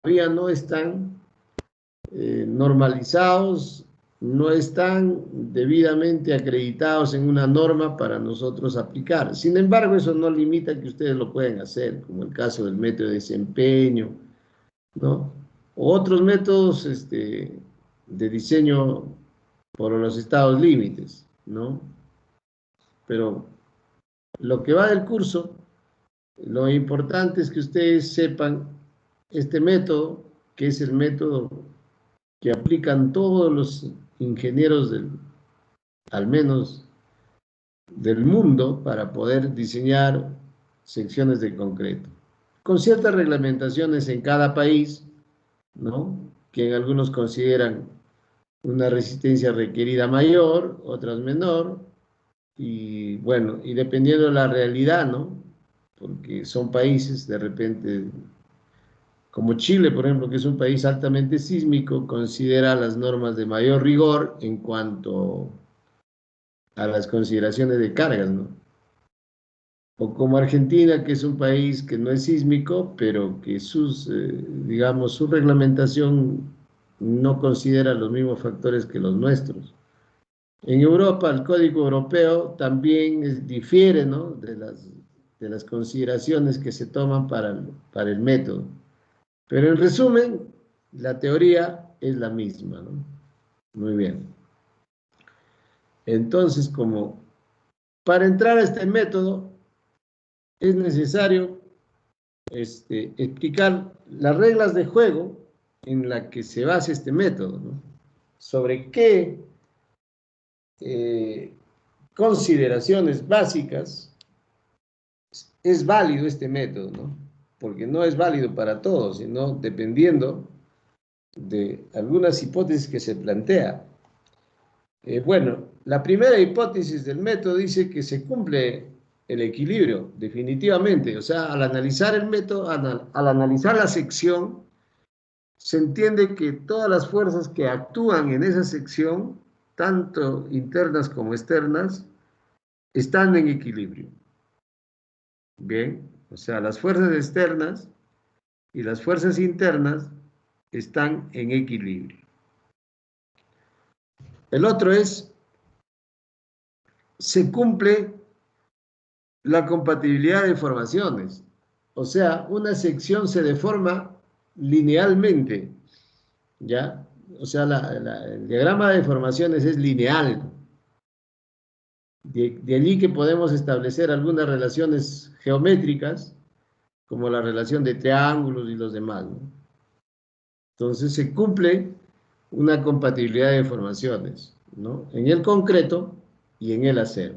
no están normalizados, no están debidamente acreditados en una norma para nosotros aplicar. Sin embargo, eso no limita que ustedes lo puedan hacer, como el caso del método de desempeño, ¿no? O otros métodos de diseño por los estados límites, ¿no? Pero lo que va del curso, lo importante es que ustedes sepan este método, que es el método que aplican todos los ingenieros al menos del mundo, para poder diseñar secciones de concreto, con ciertas reglamentaciones en cada país, ¿no? Que algunos consideran una resistencia requerida mayor, otras menor, y bueno, y dependiendo de la realidad, ¿no? Porque son países, de repente, como Chile, por ejemplo, que es un país altamente sísmico, considera las normas de mayor rigor en cuanto a las consideraciones de cargas, ¿no? O como Argentina, que es un país que no es sísmico, pero que digamos, su reglamentación no considera los mismos factores que los nuestros. En Europa, el Código Europeo también difiere, ¿no? de las consideraciones que se toman para el método. Pero en resumen, la teoría es la misma, ¿no? Muy bien. Entonces, como para entrar a este método, es necesario explicar las reglas de juego en la que se basa este método, ¿no? Sobre qué consideraciones básicas es válido este método, ¿no? Porque no es válido para todos, sino dependiendo de algunas hipótesis que se plantea. Bueno, la primera hipótesis del método dice que se cumple el equilibrio, definitivamente. O sea, al analizar el método, al analizar la sección, se entiende que todas las fuerzas que actúan en esa sección, tanto internas como externas, están en equilibrio. Bien, o sea, las fuerzas externas y las fuerzas internas están en equilibrio. El otro es, se cumple la compatibilidad de deformaciones. O sea, una sección se deforma linealmente, ¿ya? O sea, el diagrama de deformaciones es lineal. De allí que podemos establecer algunas relaciones geométricas, como la relación de triángulos y los demás, ¿no? Entonces se cumple una compatibilidad de deformaciones, ¿no? En el concreto y en el acero.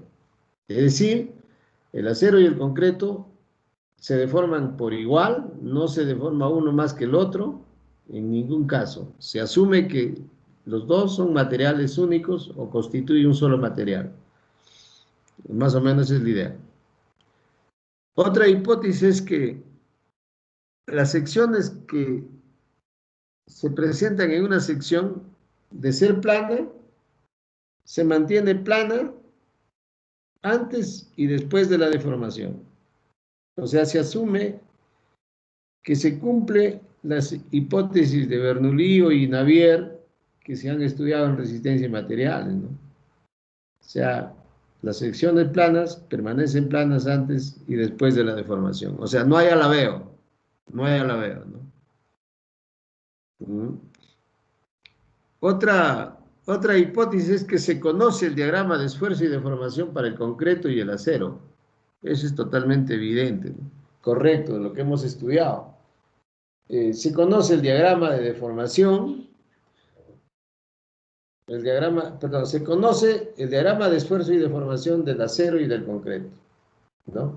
Es decir, el acero y el concreto se deforman por igual, no se deforma uno más que el otro, en ningún caso. Se asume que los dos son materiales únicos o constituyen un solo material. Más o menos es la idea. Otra hipótesis es que las secciones que se presentan en una sección, de ser plana, se mantiene plana antes y después de la deformación. O sea, se asume que se cumple las hipótesis de Bernoulli y Navier que se han estudiado en resistencia y materiales, ¿no? O sea, las secciones planas permanecen planas antes y después de la deformación. O sea, no hay alabeo, no hay alabeo, ¿no? Otra hipótesis es que se conoce el diagrama de esfuerzo y deformación para el concreto y el acero. Eso es totalmente evidente, ¿no? Correcto, de lo que hemos estudiado. Se conoce el diagrama de deformación, se conoce el diagrama de esfuerzo y deformación del acero y del concreto, ¿no?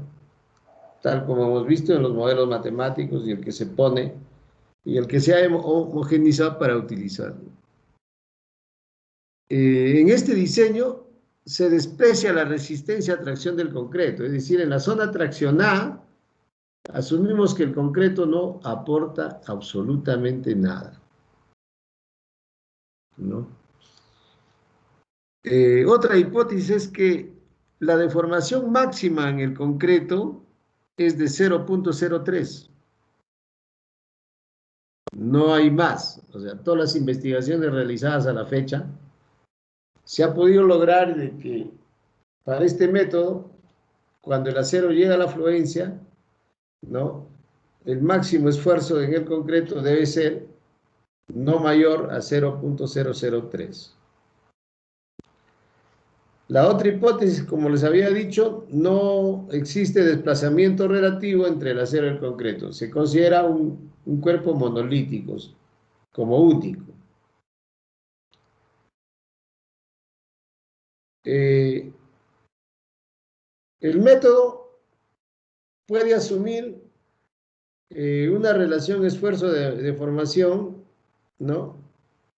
Tal como hemos visto en los modelos matemáticos y el que se pone y el que se ha homogeneizado para utilizarlo. En este diseño se desprecia la resistencia a tracción del concreto, es decir, en la zona traccionada asumimos que el concreto no aporta absolutamente nada, ¿no? Otra hipótesis es que la deformación máxima en el concreto es de 0.03. No hay más. O sea, todas las investigaciones realizadas a la fecha, se ha podido lograr de que para este método, cuando el acero llega a la fluencia, ¿no? El máximo esfuerzo en el concreto debe ser no mayor a 0.003. La otra hipótesis, como les había dicho, no existe desplazamiento relativo entre el acero y el concreto. Se considera un cuerpo monolítico, como único. Eh, el método puede asumir una relación esfuerzo de formación, ¿no?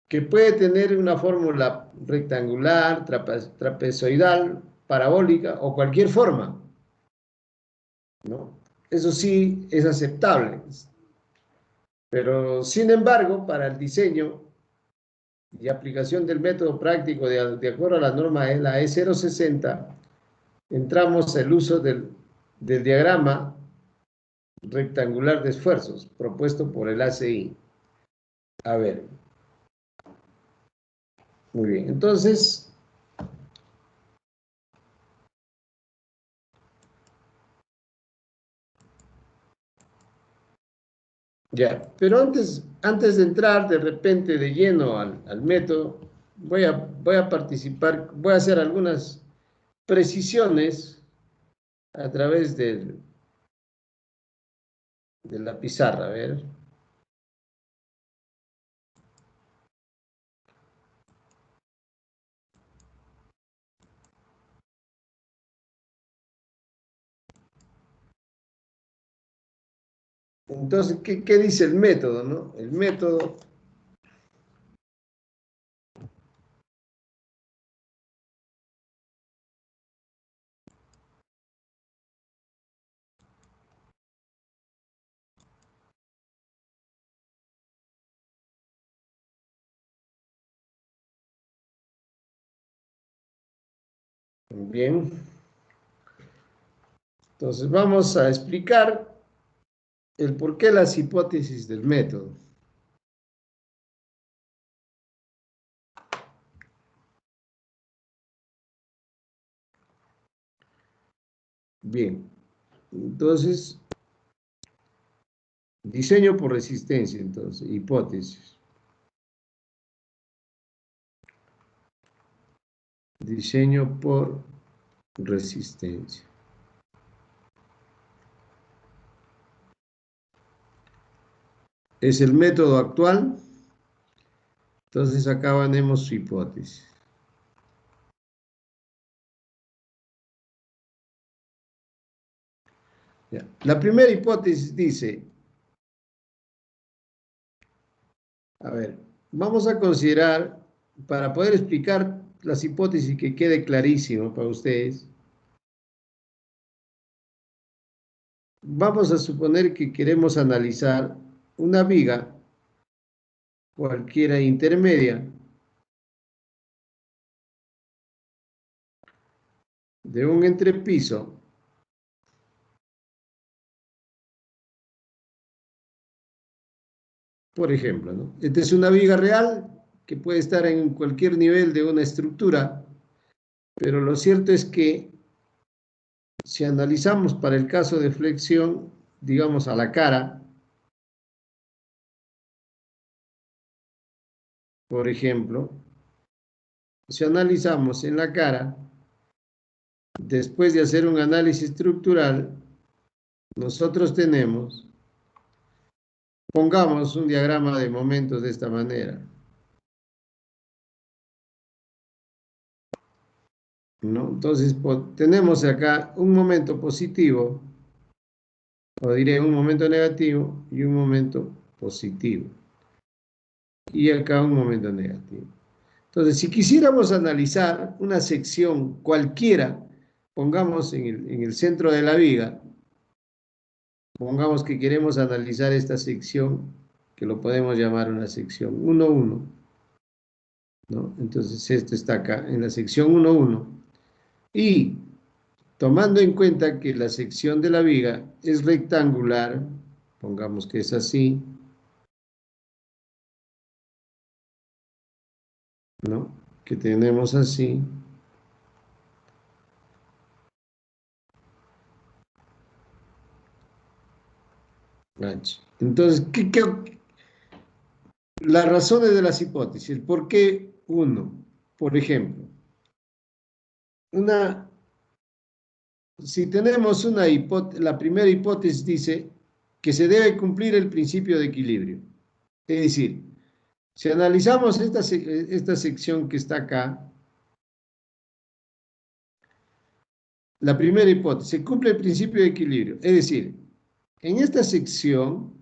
Que puede tener una fórmula rectangular, trapezoidal, parabólica o cualquier forma, ¿no? Eso sí es aceptable, pero sin embargo, para el diseño y aplicación del método práctico de acuerdo a la norma de la E060, entramos el uso del diagrama rectangular de esfuerzos propuesto por el ACI. A ver, muy bien, entonces, ya, pero antes de entrar de repente de lleno al método, voy a participar, voy a hacer algunas precisiones a través de la pizarra, a ver. Entonces, ¿qué dice el método, no? El método, bien, entonces vamos a explicar el por qué las hipótesis del método. Bien, entonces, diseño por resistencia, entonces, hipótesis. Diseño por resistencia. Es el método actual, entonces acá tenemos su hipótesis. Ya. La primera hipótesis dice, a ver, vamos a considerar, para poder explicar las hipótesis que quede clarísimo para ustedes, vamos a suponer que queremos analizar una viga, cualquiera intermedia, de un entrepiso, por ejemplo, ¿no? Esta es una viga real que puede estar en cualquier nivel de una estructura, pero lo cierto es que si analizamos para el caso de flexión, digamos a la cara, por ejemplo, si analizamos en la cara, después de hacer un análisis estructural, nosotros tenemos, pongamos un diagrama de momentos de esta manera, ¿no? Entonces, tenemos acá un momento positivo, o diré un momento negativo y un momento positivo. Y acá un momento negativo. Entonces, si quisiéramos analizar una sección cualquiera, pongamos en el centro de la viga, pongamos que queremos analizar esta sección, que lo podemos llamar una sección 1,1, ¿no? Entonces, esto está acá, en la sección 1,1. Y tomando en cuenta que la sección de la viga es rectangular, pongamos que es así, ¿no? Que tenemos así. H. Entonces, las razones de las hipótesis? ¿Por qué uno? Por ejemplo, si tenemos la primera hipótesis dice que se debe cumplir el principio de equilibrio. Es decir, si analizamos esta sección que está acá, la primera hipótesis, se cumple el principio de equilibrio. Es decir, en esta sección,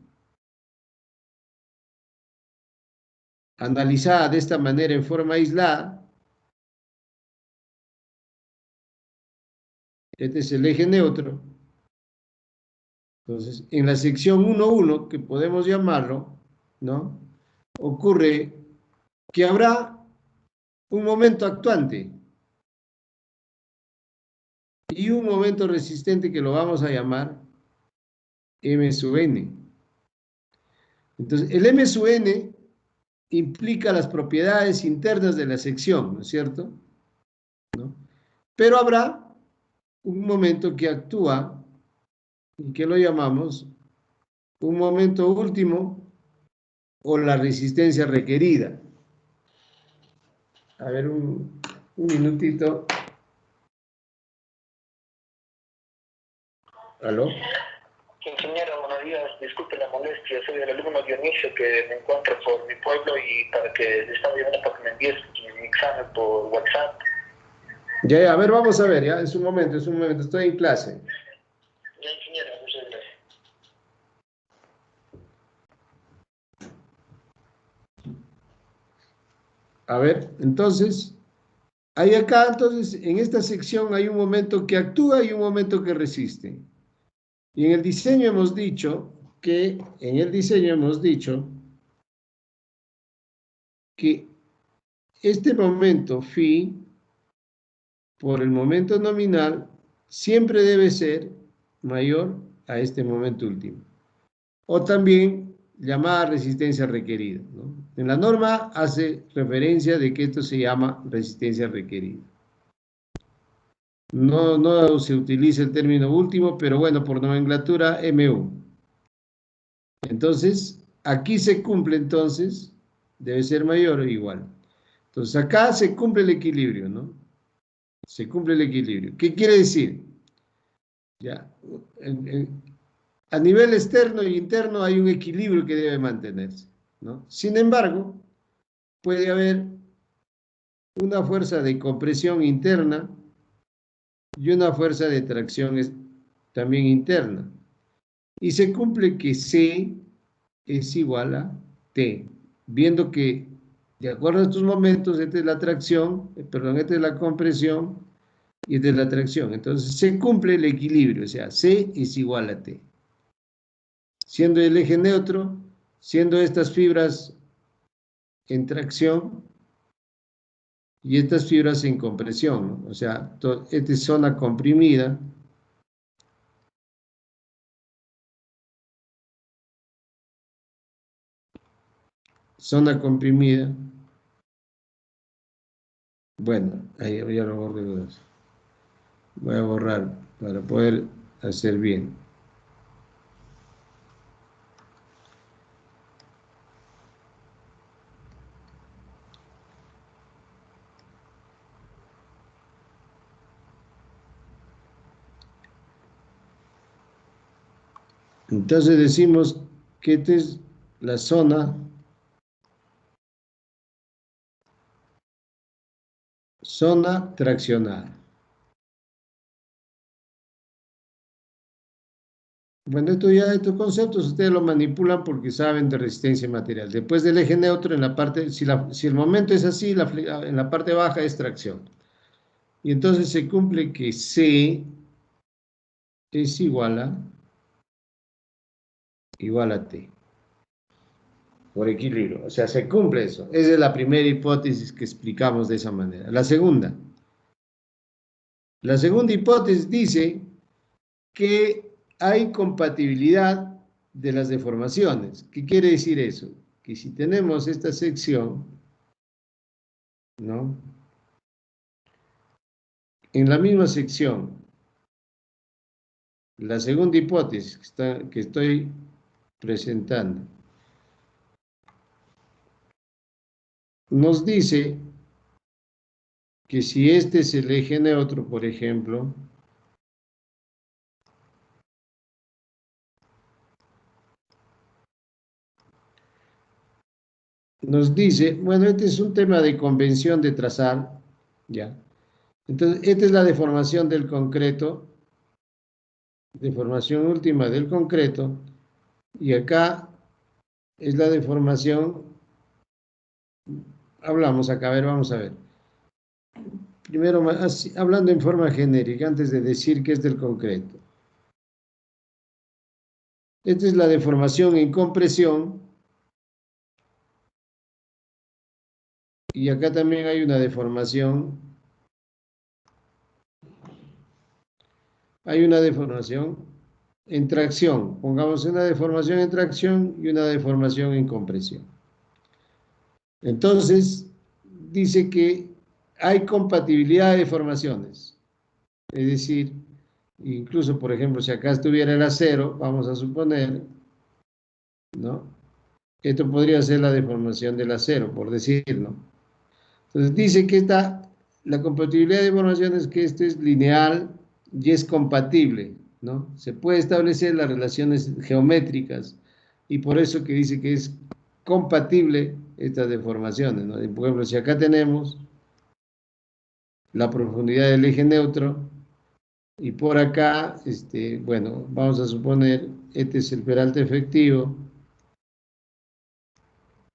analizada de esta manera en forma aislada, este es el eje neutro. Entonces, en la sección 1,1, que podemos llamarlo, ¿no? Ocurre que habrá un momento actuante y un momento resistente que lo vamos a llamar M sub n. Entonces, el M sub n implica las propiedades internas de la sección, ¿no es cierto? ¿No? Pero habrá un momento que actúa y que lo llamamos un momento último o la resistencia requerida. A ver, un minutito. ¿Aló? Ingeniero, buenos días. Disculpe la molestia. Soy el alumno Dionisio que me encuentro por mi pueblo y para que le estaba llamando para que me envíes mi examen por WhatsApp. Ya, a ver, vamos a ver, ya, es un momento, estoy en clase. Ya, ingeniero, muchas gracias. A ver, entonces, hay acá, entonces, en esta sección hay un momento que actúa y un momento que resiste. Y en el diseño hemos dicho que este momento phi por el momento nominal siempre debe ser mayor a este momento último. O también llamada resistencia requerida, ¿no? En la norma hace referencia de que esto se llama resistencia requerida. No se utiliza el término último, pero bueno, por nomenclatura MU. Entonces, aquí se cumple entonces, debe ser mayor o igual. Entonces, acá se cumple el equilibrio, ¿no? Se cumple el equilibrio. ¿Qué quiere decir? Ya, a nivel externo y interno hay un equilibrio que debe mantenerse, ¿no? Sin embargo, puede haber una fuerza de compresión interna y una fuerza de tracción también interna. Y se cumple que C es igual a T, viendo que de acuerdo a estos momentos, esta es la tracción, perdón, esta es la compresión y esta es la tracción. Entonces se cumple el equilibrio, o sea, C es igual a T. Siendo el eje neutro, siendo estas fibras en tracción y estas fibras en compresión, ¿no? O sea, esta es zona comprimida. Zona comprimida. Bueno, ahí ya lo borré. Voy a borrar para poder hacer bien. Entonces decimos que esta es la zona traccionada. Bueno, estos conceptos ustedes los manipulan porque saben de resistencia material. Después del eje neutro, en la parte, si el momento es así, en la parte baja es tracción. Y entonces se cumple que C es igual a T, por equilibrio. O sea, se cumple eso. Esa es la primera hipótesis que explicamos de esa manera. La segunda hipótesis dice que hay compatibilidad de las deformaciones. ¿Qué quiere decir eso? Que si tenemos esta sección, ¿no? En la misma sección, la segunda hipótesis que estoy presentando, nos dice que si este es el eje neutro, por ejemplo, nos dice, bueno, este es un tema de convención de trazar, ¿ya? Entonces, esta es la deformación del concreto, deformación última del concreto, y acá es la deformación, hablamos acá, a ver, vamos a ver. Primero, hablando en forma genérica, antes de decir que es del concreto. Esta es la deformación en compresión, y acá también hay una deformación. Hay una deformación en tracción. Pongamos una deformación en tracción y una deformación en compresión. Entonces, dice que hay compatibilidad de deformaciones. Es decir, incluso, por ejemplo, si acá estuviera el acero, vamos a suponer, ¿no? Esto podría ser la deformación del acero, por decirlo. Entonces, dice que la compatibilidad de deformaciones es que esto es lineal y es compatible, ¿no? Se puede establecer las relaciones geométricas y por eso que dice que es compatible estas deformaciones, ¿no? Por ejemplo, si acá tenemos la profundidad del eje neutro y por acá, bueno, vamos a suponer, este es el peralte efectivo.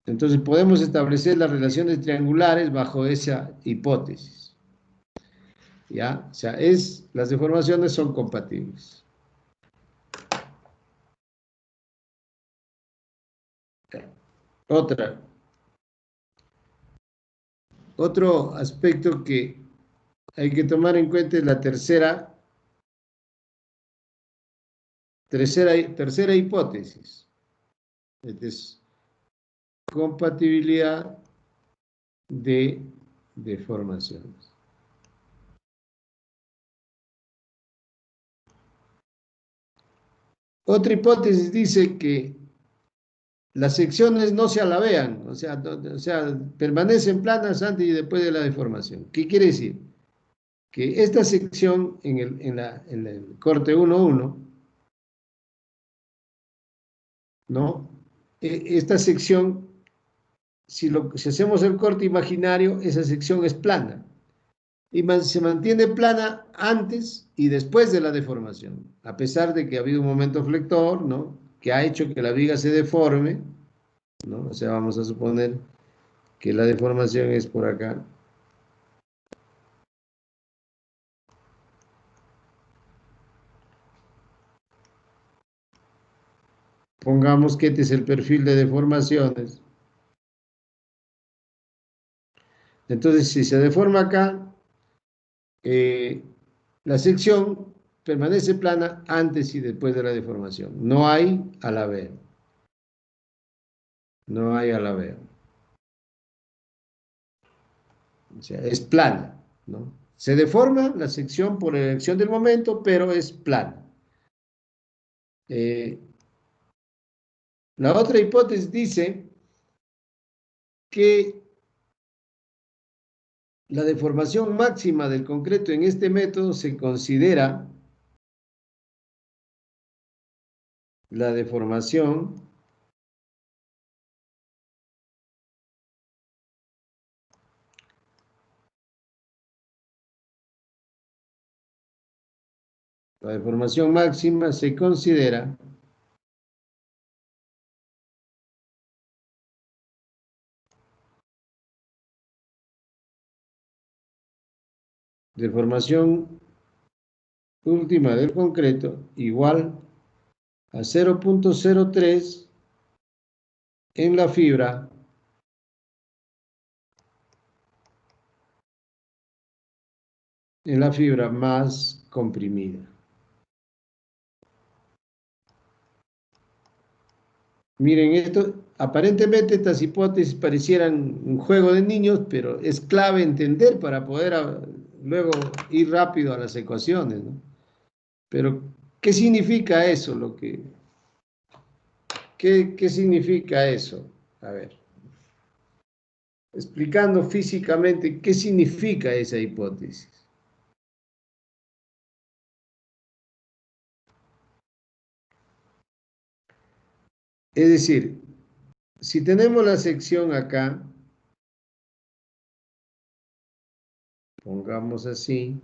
Entonces podemos establecer las relaciones triangulares bajo esa hipótesis. ¿Ya? O sea, las deformaciones son compatibles. Otro aspecto que hay que tomar en cuenta es la tercera hipótesis. Es compatibilidad de deformaciones. Otra hipótesis dice que las secciones no se alabean, o sea, permanecen planas antes y después de la deformación. ¿Qué quiere decir? Que esta sección en el corte 1.1, ¿no? Esta sección, si hacemos el corte imaginario, esa sección es plana. Y se mantiene plana antes y después de la deformación, a pesar de que ha habido un momento flector, ¿no? Que ha hecho que la viga se deforme, ¿no? O sea, vamos a suponer que la deformación es por acá. Pongamos que este es el perfil de deformaciones. Entonces, si se deforma acá, la sección permanece plana antes y después de la deformación. No hay alabeo. No hay alabeo. O sea, es plana, ¿no? Se deforma la sección por elección del momento, pero es plana. La otra hipótesis dice que la deformación máxima del concreto en este método se considera la deformación máxima se considera deformación última del concreto igual a 0.03 en la fibra más comprimida. Miren, aparentemente estas hipótesis parecieran un juego de niños, pero es clave entender para poder luego ir rápido a las ecuaciones, ¿no? Pero, ¿qué significa eso? ¿Qué significa eso? A ver, explicando físicamente qué significa esa hipótesis. Es decir, si tenemos la sección acá, pongamos así,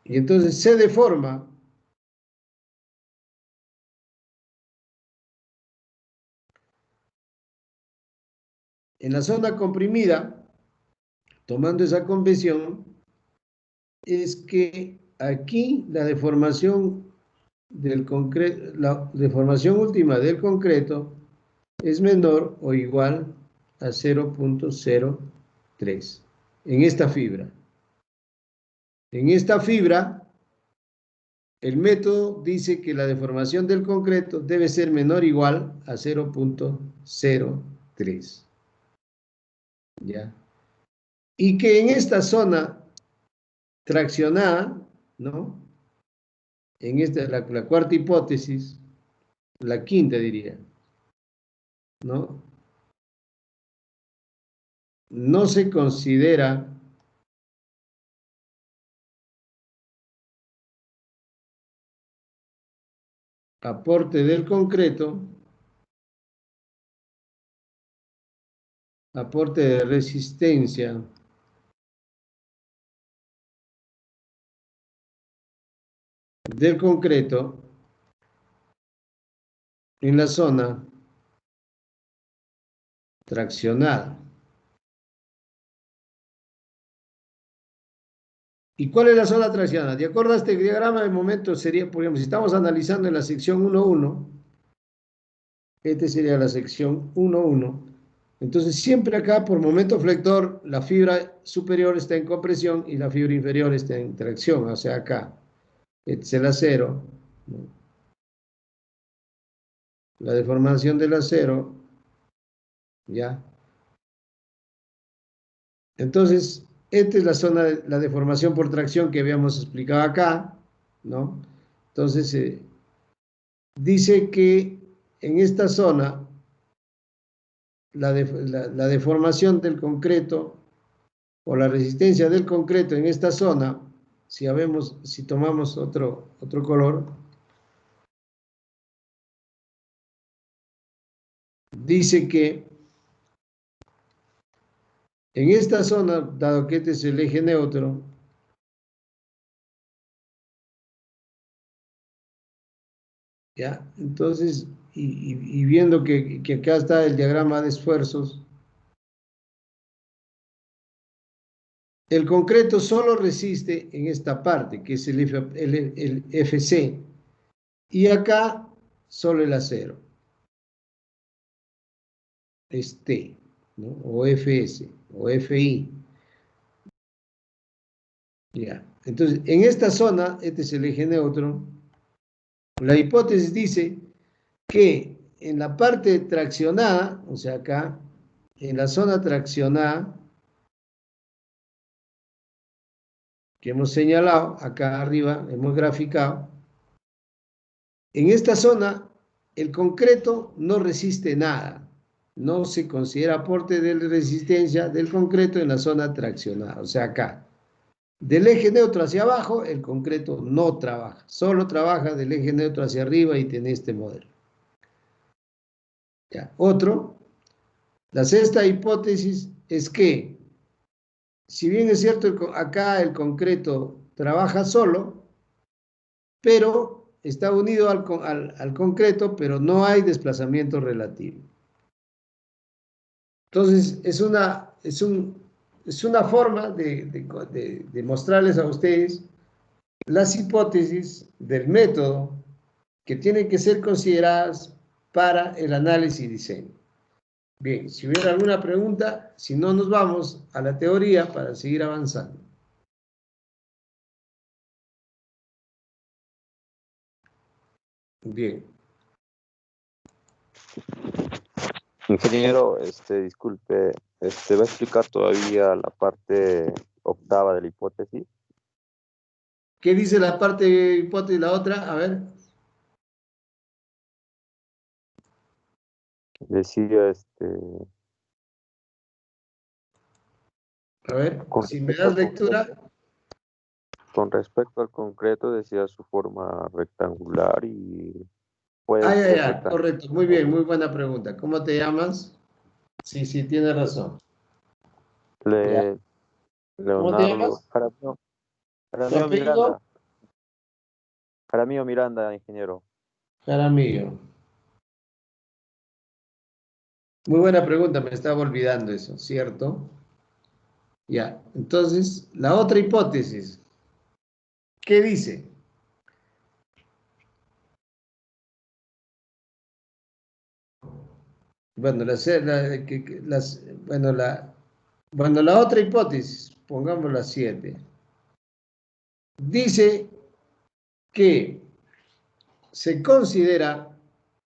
y entonces se deforma en la zona comprimida, tomando esa convención, es que aquí la deformación del concreto, la deformación última del concreto es menor o igual a 0.03 en esta fibra. En esta fibra, el método dice que la deformación del concreto debe ser menor o igual a 0.03. ¿Ya? Y que en esta zona traccionada, ¿no? En esta, la cuarta hipótesis, la quinta diría, ¿no? No se considera aporte del concreto, aporte de resistencia del concreto en la zona traccionada. ¿Y cuál es la zona traccionada? De acuerdo a este diagrama, de momento sería, por ejemplo, si estamos analizando en la sección 1.1, esta sería la sección 1.1. Entonces, siempre acá, por momento flector, la fibra superior está en compresión y la fibra inferior está en tracción, o sea, acá. Este es el acero, ¿no? La deformación del acero, ¿ya? Entonces, esta es la zona de la deformación por tracción que habíamos explicado acá, ¿no? Entonces, dice que en esta zona, la deformación del concreto o la resistencia del concreto en esta zona, si tomamos otro color, dice que en esta zona, dado que este es el eje neutro, ¿ya? Entonces, y viendo que acá está el diagrama de esfuerzos, el concreto solo resiste en esta parte, que es el FC, y acá solo el acero, es T, ¿no? O FS, o FI. Ya. Entonces, en esta zona, este es el eje neutro, la hipótesis dice que en la parte traccionada, o sea acá, en la zona traccionada, que hemos señalado, acá arriba hemos graficado, en esta zona el concreto no resiste nada, no se considera aporte de resistencia del concreto en la zona traccionada, o sea acá. Del eje neutro hacia abajo, el concreto no trabaja, solo trabaja del eje neutro hacia arriba y tiene este modelo. Ya. Otro, la sexta hipótesis es que, si bien es cierto, acá el concreto trabaja solo, pero está unido al concreto, pero no hay desplazamiento relativo. Entonces, es una forma de mostrarles a ustedes las hipótesis del método que tienen que ser consideradas para el análisis y diseño. Bien, si hubiera alguna pregunta, si no nos vamos a la teoría para seguir avanzando. Bien. Ingeniero, disculpe, ¿va a explicar todavía la parte octava de la hipótesis? ¿Qué dice la parte de hipótesis y la otra? A ver. Decía, A ver, con si me respecto das al lectura. concreto, con respecto al concreto, decía su forma rectangular y puede Ah, ya, ser ya, rectangular. correcto. Muy bien, muy buena pregunta. ¿Cómo te llamas? Sí, sí, tienes razón. Ya. ¿Cómo te Leonardo llamas? ¿Tu Jaramillo apellido? Miranda. Jaramillo Miranda, ingeniero. Jaramillo. Muy buena pregunta, me estaba olvidando eso, ¿cierto? Ya, entonces, la otra hipótesis, ¿qué dice? Bueno, la otra hipótesis, pongamos la 7, dice que se considera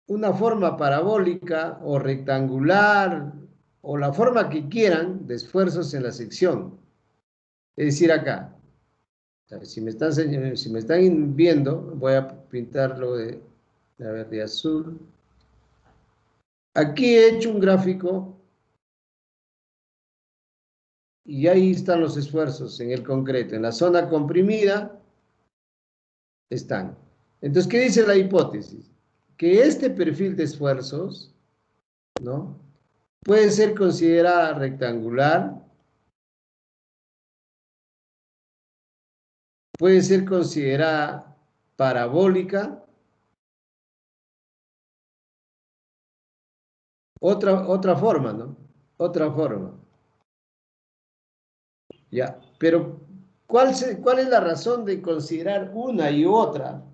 una forma parabólica o rectangular o la forma que quieran de esfuerzos en la sección. Es decir, acá, si me están viendo, voy a pintarlo a ver, de azul. Aquí he hecho un gráfico y ahí están los esfuerzos en el concreto. En la zona comprimida están. Entonces, ¿qué dice la hipótesis? Que este perfil de esfuerzos, ¿no?, puede ser considerada rectangular, puede ser considerada parabólica, otra forma, ¿no? Otra forma. Ya, pero ¿cuál es la razón de considerar una y otra?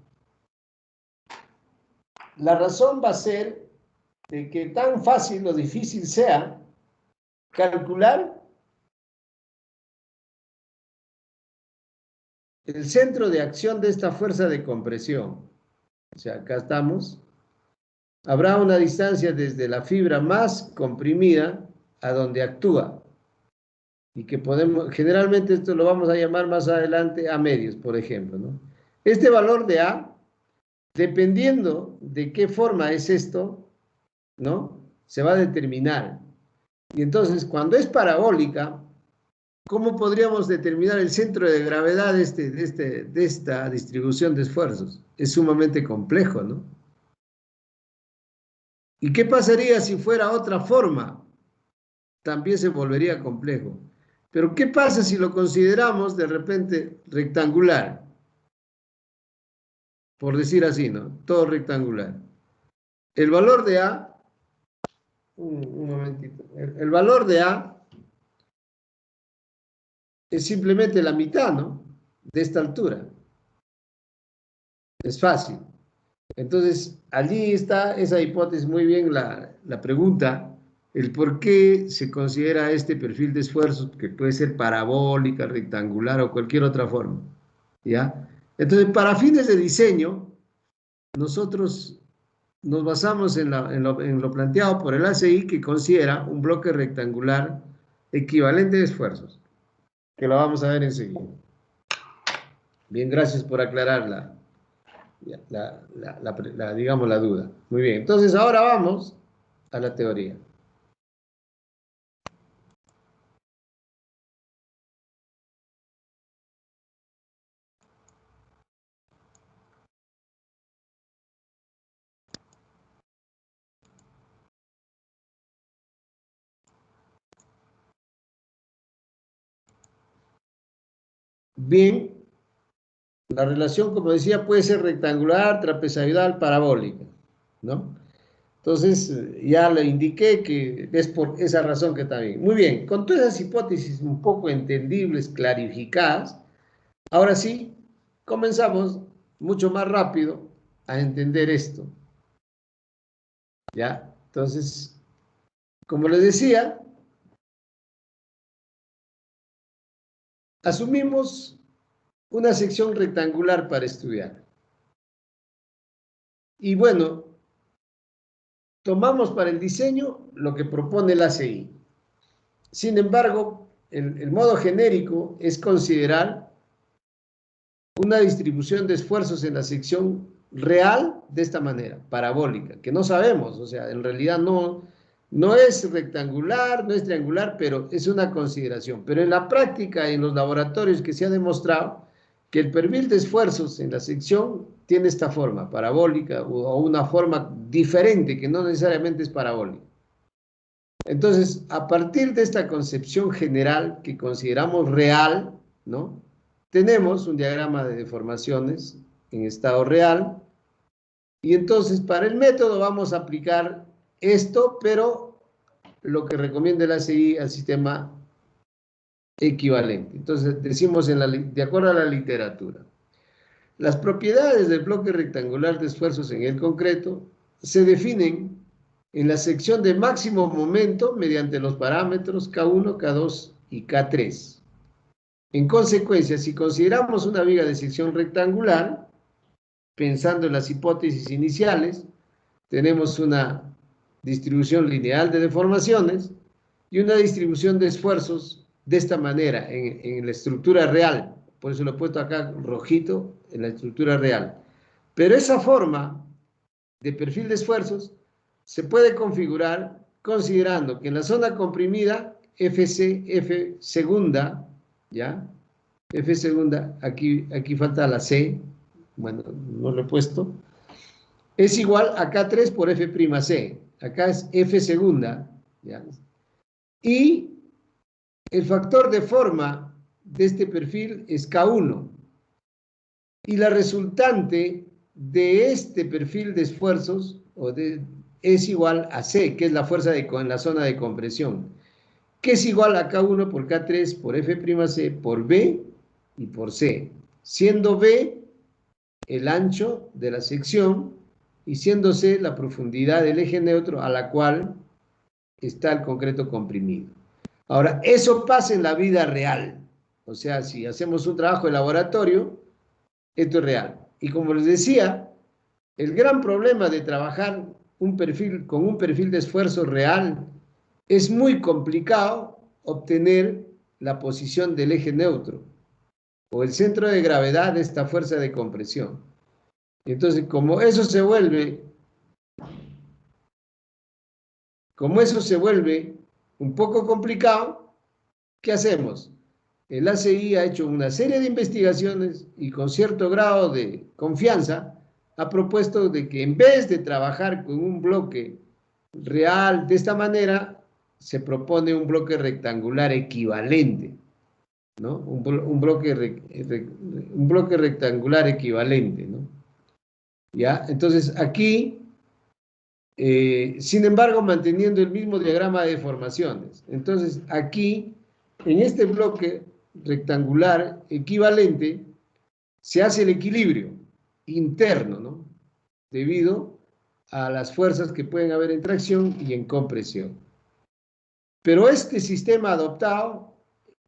La razón va a ser de que tan fácil o difícil sea calcular el centro de acción de esta fuerza de compresión. O sea, acá estamos. Habrá una distancia desde la fibra más comprimida a donde actúa. Y que podemos, generalmente esto lo vamos a llamar más adelante a medios, por ejemplo, ¿no? Este valor de A, dependiendo de qué forma es esto, ¿no?, se va a determinar. Y entonces, cuando es parabólica, ¿cómo podríamos determinar el centro de gravedad de esta distribución de esfuerzos? Es sumamente complejo, ¿no? ¿Y qué pasaría si fuera otra forma? También se volvería complejo. Pero ¿qué pasa si lo consideramos de repente rectangular? Por decir así, ¿no? Todo rectangular. El valor de A, un momentito, el valor de A es simplemente la mitad, ¿no?, de esta altura. Es fácil. Entonces, allí está esa hipótesis, muy bien la pregunta, el por qué se considera este perfil de esfuerzo, que puede ser parabólica, rectangular o cualquier otra forma, ¿ya? Entonces, para fines de diseño, nosotros nos basamos en lo planteado por el ACI, que considera un bloque rectangular equivalente de esfuerzos, que lo vamos a ver enseguida. Bien, gracias por aclararla. Digamos, la duda. Muy bien, entonces ahora vamos a la teoría. Bien, la relación, como decía, puede ser rectangular, trapezoidal, parabólica, ¿no? Entonces, ya le indiqué que es por esa razón que está bien. Muy bien, con todas esas hipótesis un poco entendibles, clarificadas, ahora sí, comenzamos mucho más rápido a entender esto. ¿Ya? Entonces, Como les decía, asumimos una sección rectangular para estudiar. Y bueno, tomamos para el diseño lo que propone la ACI. Sin embargo, el modo genérico es considerar una distribución de esfuerzos en la sección real de esta manera, parabólica, que no sabemos, o sea, en realidad no es rectangular, no es triangular, pero es una consideración. Pero en la práctica, en los laboratorios que se ha demostrado que el perfil de esfuerzos en la sección tiene esta forma, parabólica, o una forma diferente, que no necesariamente es parabólica. Entonces, a partir de esta concepción general que consideramos real, ¿no? Tenemos un diagrama de deformaciones en estado real, y entonces para el método vamos a aplicar esto, pero lo que recomienda la ACI al sistema equivalente. Entonces decimos de acuerdo a la literatura, las propiedades del bloque rectangular de esfuerzos en el concreto se definen en la sección de máximo momento mediante los parámetros K1, K2 y K3. En consecuencia, si consideramos una viga de sección rectangular, pensando en las hipótesis iniciales, tenemos una distribución lineal de deformaciones y una distribución de esfuerzos de esta manera en la estructura real. Por eso lo he puesto acá rojito, en la estructura real. Pero esa forma de perfil de esfuerzos se puede configurar considerando que en la zona comprimida FC, F segunda, ¿ya? F segunda, aquí falta la C, bueno, no lo he puesto, es igual a K3 por F'C. Acá es F segunda, ¿ya? Y el factor de forma de este perfil es K1. Y la resultante de este perfil de esfuerzos es igual a C, que es la fuerza en la zona de compresión, que es igual a K1 por K3 por F'C por B y por C, siendo B el ancho de la sección y siendo C la profundidad del eje neutro a la cual está el concreto comprimido. Ahora, eso pasa en la vida real. O sea, si hacemos un trabajo de laboratorio, esto es real. Y como les decía, el gran problema de trabajar con un perfil de esfuerzo real es muy complicado obtener la posición del eje neutro o el centro de gravedad de esta fuerza de compresión. Entonces, como eso se vuelve un poco complicado, ¿qué hacemos? El ACI ha hecho una serie de investigaciones y con cierto grado de confianza ha propuesto de que en vez de trabajar con un bloque real de esta manera, se propone un bloque rectangular equivalente, ¿no? Un bloque rectangular equivalente, ¿no? ¿Ya? Entonces aquí, sin embargo, manteniendo el mismo diagrama de deformaciones. Entonces aquí, en este bloque rectangular equivalente, se hace el equilibrio interno, ¿no? Debido a las fuerzas que pueden haber en tracción y en compresión. Pero este sistema adoptado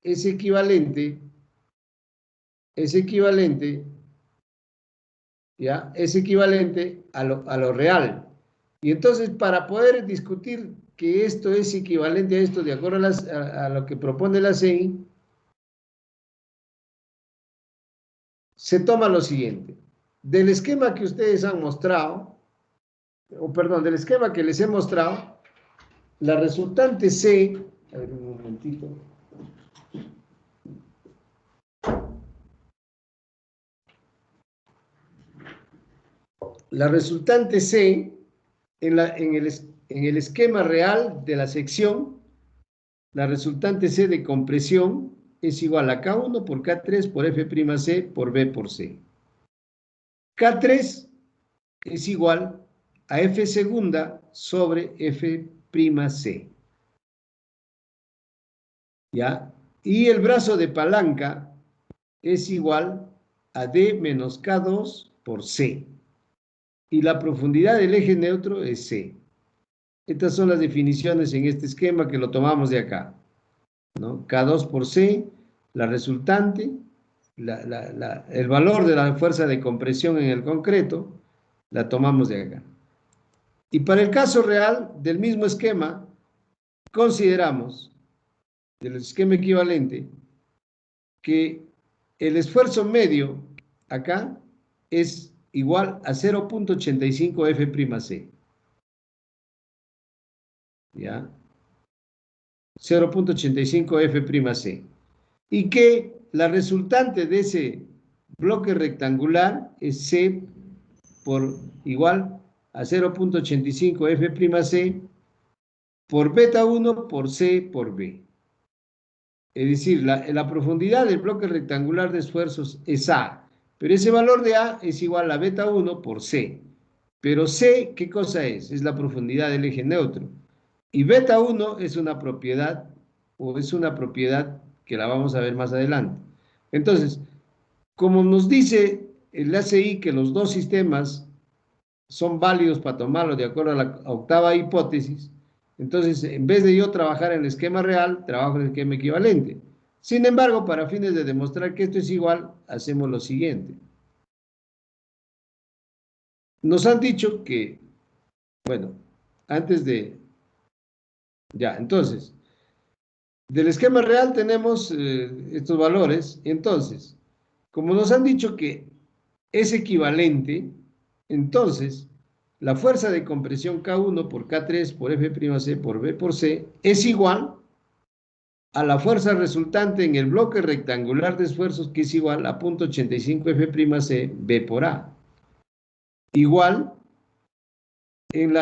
es equivalente, ¿ya? Es equivalente a lo real. Y entonces, para poder discutir que esto es equivalente a esto de acuerdo a lo que propone la CEI, se toma lo siguiente. Del esquema que ustedes han mostrado, o perdón, del esquema que les he mostrado, la resultante C, a ver un momentito. La resultante C, en el esquema real de la sección, la resultante C de compresión es igual a K1 por K3 por F'C por B por C. K3 es igual a F segunda sobre F'C. ¿Ya? Y el brazo de palanca es igual a D menos K2 por C. Y la profundidad del eje neutro es C. Estas son las definiciones en este esquema que lo tomamos de acá, ¿no? K2 por C, la resultante, el valor de la fuerza de compresión en el concreto, la tomamos de acá. Y para el caso real del mismo esquema, consideramos, del esquema equivalente, que el esfuerzo medio acá es igual a 0.85 F'C. ¿Ya? 0.85 F'C. Y que la resultante de ese bloque rectangular es C por igual a 0.85 F'C por beta 1 por C por B. Es decir, la profundidad del bloque rectangular de esfuerzos es A, pero ese valor de A es igual a beta 1 por C. Pero C, ¿qué cosa es? Es la profundidad del eje neutro. Y beta 1 es una propiedad, o es una propiedad que la vamos a ver más adelante. Entonces, como nos dice el ACI que los dos sistemas son válidos para tomarlo de acuerdo a la octava hipótesis, entonces en vez de yo trabajar en el esquema real, trabajo en el esquema equivalente. Sin embargo, para fines de demostrar que esto es igual, hacemos lo siguiente. Nos han dicho que, bueno, antes de... Ya, entonces, del esquema real tenemos estos valores. Entonces, como nos han dicho que es equivalente, entonces la fuerza de compresión K1 por K3 por F'C por B por C es igual a la fuerza resultante en el bloque rectangular de esfuerzos, que es igual a 0.85 F'C B por A. Igual en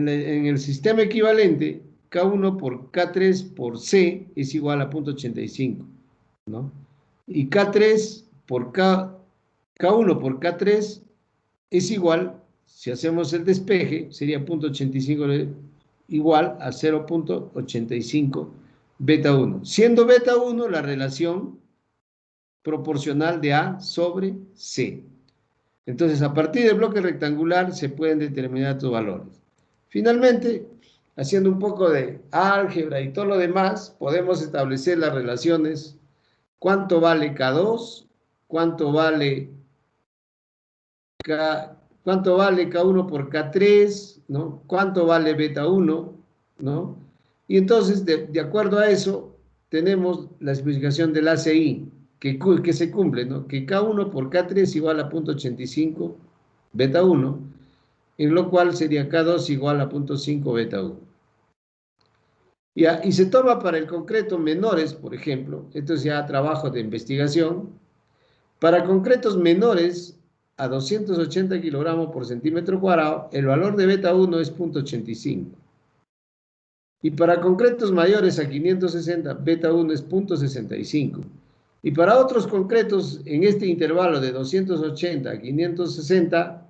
el sistema equivalente, K1 por K3 por C es igual a 0.85, ¿no? Y K3 por K1 por K3 es igual, si hacemos el despeje, sería 0.85 igual a 0.85 beta 1. Siendo beta 1 la relación proporcional de A sobre C. Entonces, a partir del bloque rectangular se pueden determinar estos valores. Finalmente, haciendo un poco de álgebra y todo lo demás, podemos establecer las relaciones. ¿Cuánto vale K2? ¿Cuánto vale K1 por K3? ¿No? ¿Cuánto vale beta 1? ¿No? Y entonces, de acuerdo a eso, tenemos la especificación del ACI, que se cumple, ¿no? Que K1 por K3 igual a 0.85 beta 1, en lo cual sería K2 igual a 0.5 beta 1. Y se toma para el concreto menores, por ejemplo, esto es ya trabajo de investigación, para concretos menores a 280 kilogramos por centímetro cuadrado, el valor de beta 1 es 0.85. Y para concretos mayores a 560, beta 1 es 0.65. Y para otros concretos en este intervalo de 280 a 560,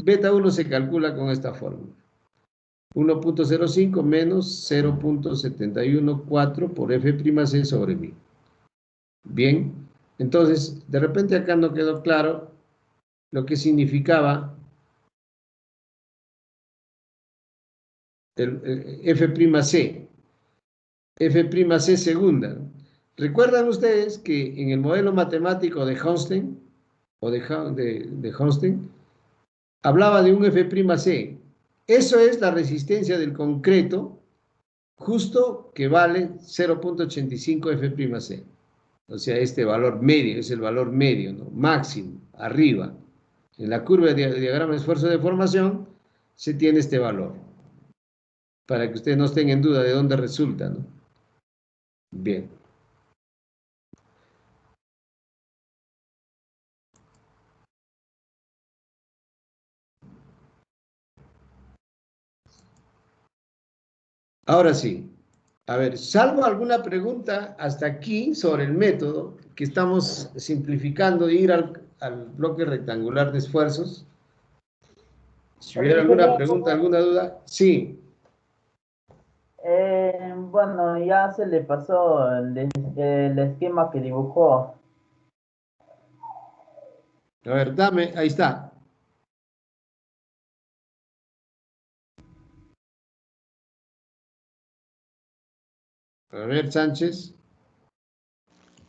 beta 1 se calcula con esta fórmula. 1.05 menos 0.714 por F'C sobre mí. Bien, entonces, de repente acá no quedó claro lo que significaba el F'C. F'C segunda, ¿no? ¿Recuerdan ustedes que en el modelo matemático de Honsteen, de Honsteen, hablaba de un F'C? Eso es la resistencia del concreto, justo que vale 0.85 F'C. O sea, este valor medio, es el valor medio, ¿no? Máximo, arriba. En la curva de diagrama de esfuerzo de formación se tiene este valor, para que ustedes no estén en duda de dónde resulta, ¿no? Bien. Ahora sí, a ver, salvo alguna pregunta hasta aquí sobre el método, que estamos simplificando de ir al bloque rectangular de esfuerzos. Si hubiera alguna pregunta, alguna duda, sí. Bueno, ya se le pasó el esquema que dibujó. A ver, dame, ahí está. A ver, Sánchez.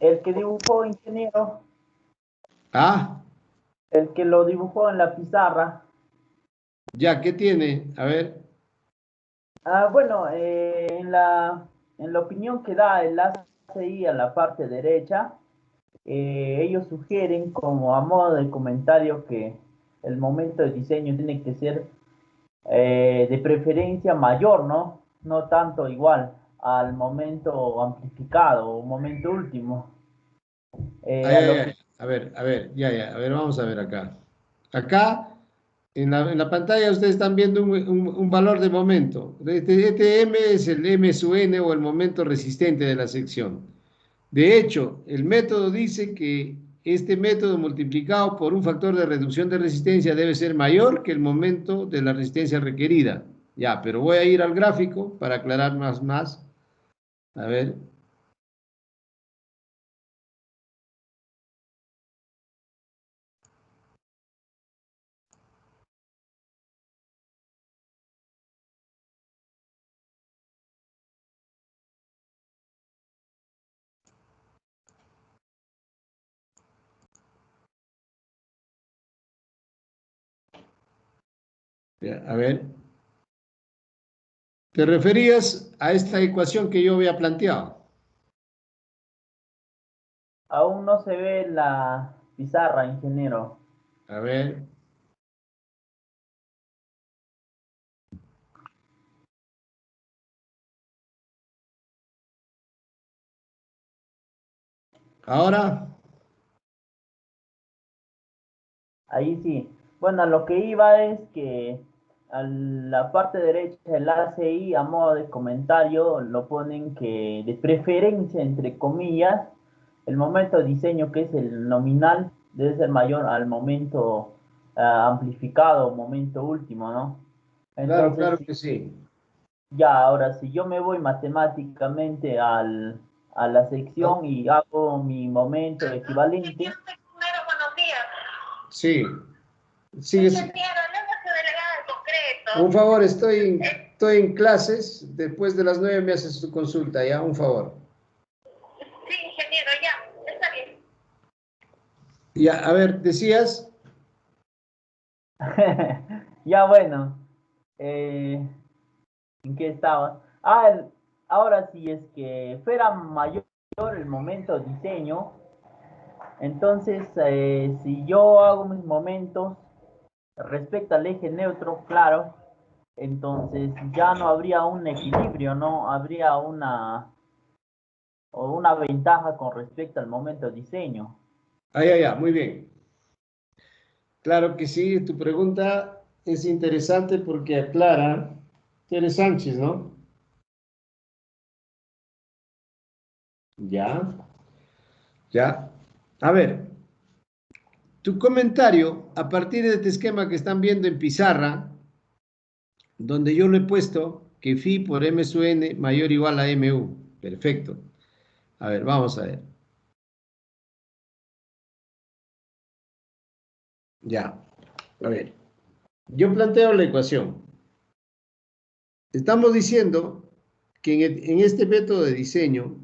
El que dibujó, ingeniero, Ah, el que lo dibujó en la pizarra. ya, ¿qué tiene? A ver. Bueno, en la opinión que da el ACI a la parte derecha, ellos sugieren como a modo de comentario que el momento de diseño tiene que ser de preferencia mayor, ¿no? No tanto igual al momento amplificado o momento último. Ay, A ay, lo ay. que A ver, ya, ya. A ver, vamos a ver acá. Acá, en la pantalla, ustedes están viendo un valor de momento. Este M es el M sub N o el momento resistente de la sección. De hecho, el método dice que este método multiplicado por un factor de reducción de resistencia debe ser mayor que el momento de la resistencia requerida. Ya, pero voy a ir al gráfico para aclarar más. A ver. Ya, a ver. ¿Te referías a esta ecuación que yo había planteado? aún no se ve la pizarra, ingeniero. A ver. Ahora. Ahí sí. Bueno, lo que iba es que a la parte derecha del ACI, a modo de comentario, lo ponen que de preferencia, entre comillas, el momento de diseño, que es el nominal, debe ser mayor al momento amplificado, momento último, ¿no? Claro, Entonces, claro que sí. ya, ahora, si yo me voy matemáticamente a la ¿No? sección y hago mi momento equivalente, Buenos días. Sí. Sigue. Ingeniero, hablamos su delegada de Un concreto. favor, estoy en clases. Después de las 9 me haces tu consulta, ¿ya? Un favor. Sí, ingeniero, ya, está bien. Ya, a ver, decías. ya bueno, eh, ¿en qué estaba? Ahora si es que fuera mayor el momento de diseño, entonces si yo hago mis momentos respecto al eje neutro, claro, entonces ya no habría un equilibrio, no habría una ventaja con respecto al momento de diseño. Ya, muy bien. Claro que sí, tu pregunta es interesante porque aclara. Tú eres Sánchez, ¿no? Ya, ya. A ver, tu comentario a partir de este esquema que están viendo en pizarra, donde yo lo he puesto que phi por M sub n mayor o igual a MU. Perfecto. A ver, vamos a ver. Ya. A ver. Yo planteo la ecuación. Estamos diciendo que en este método de diseño,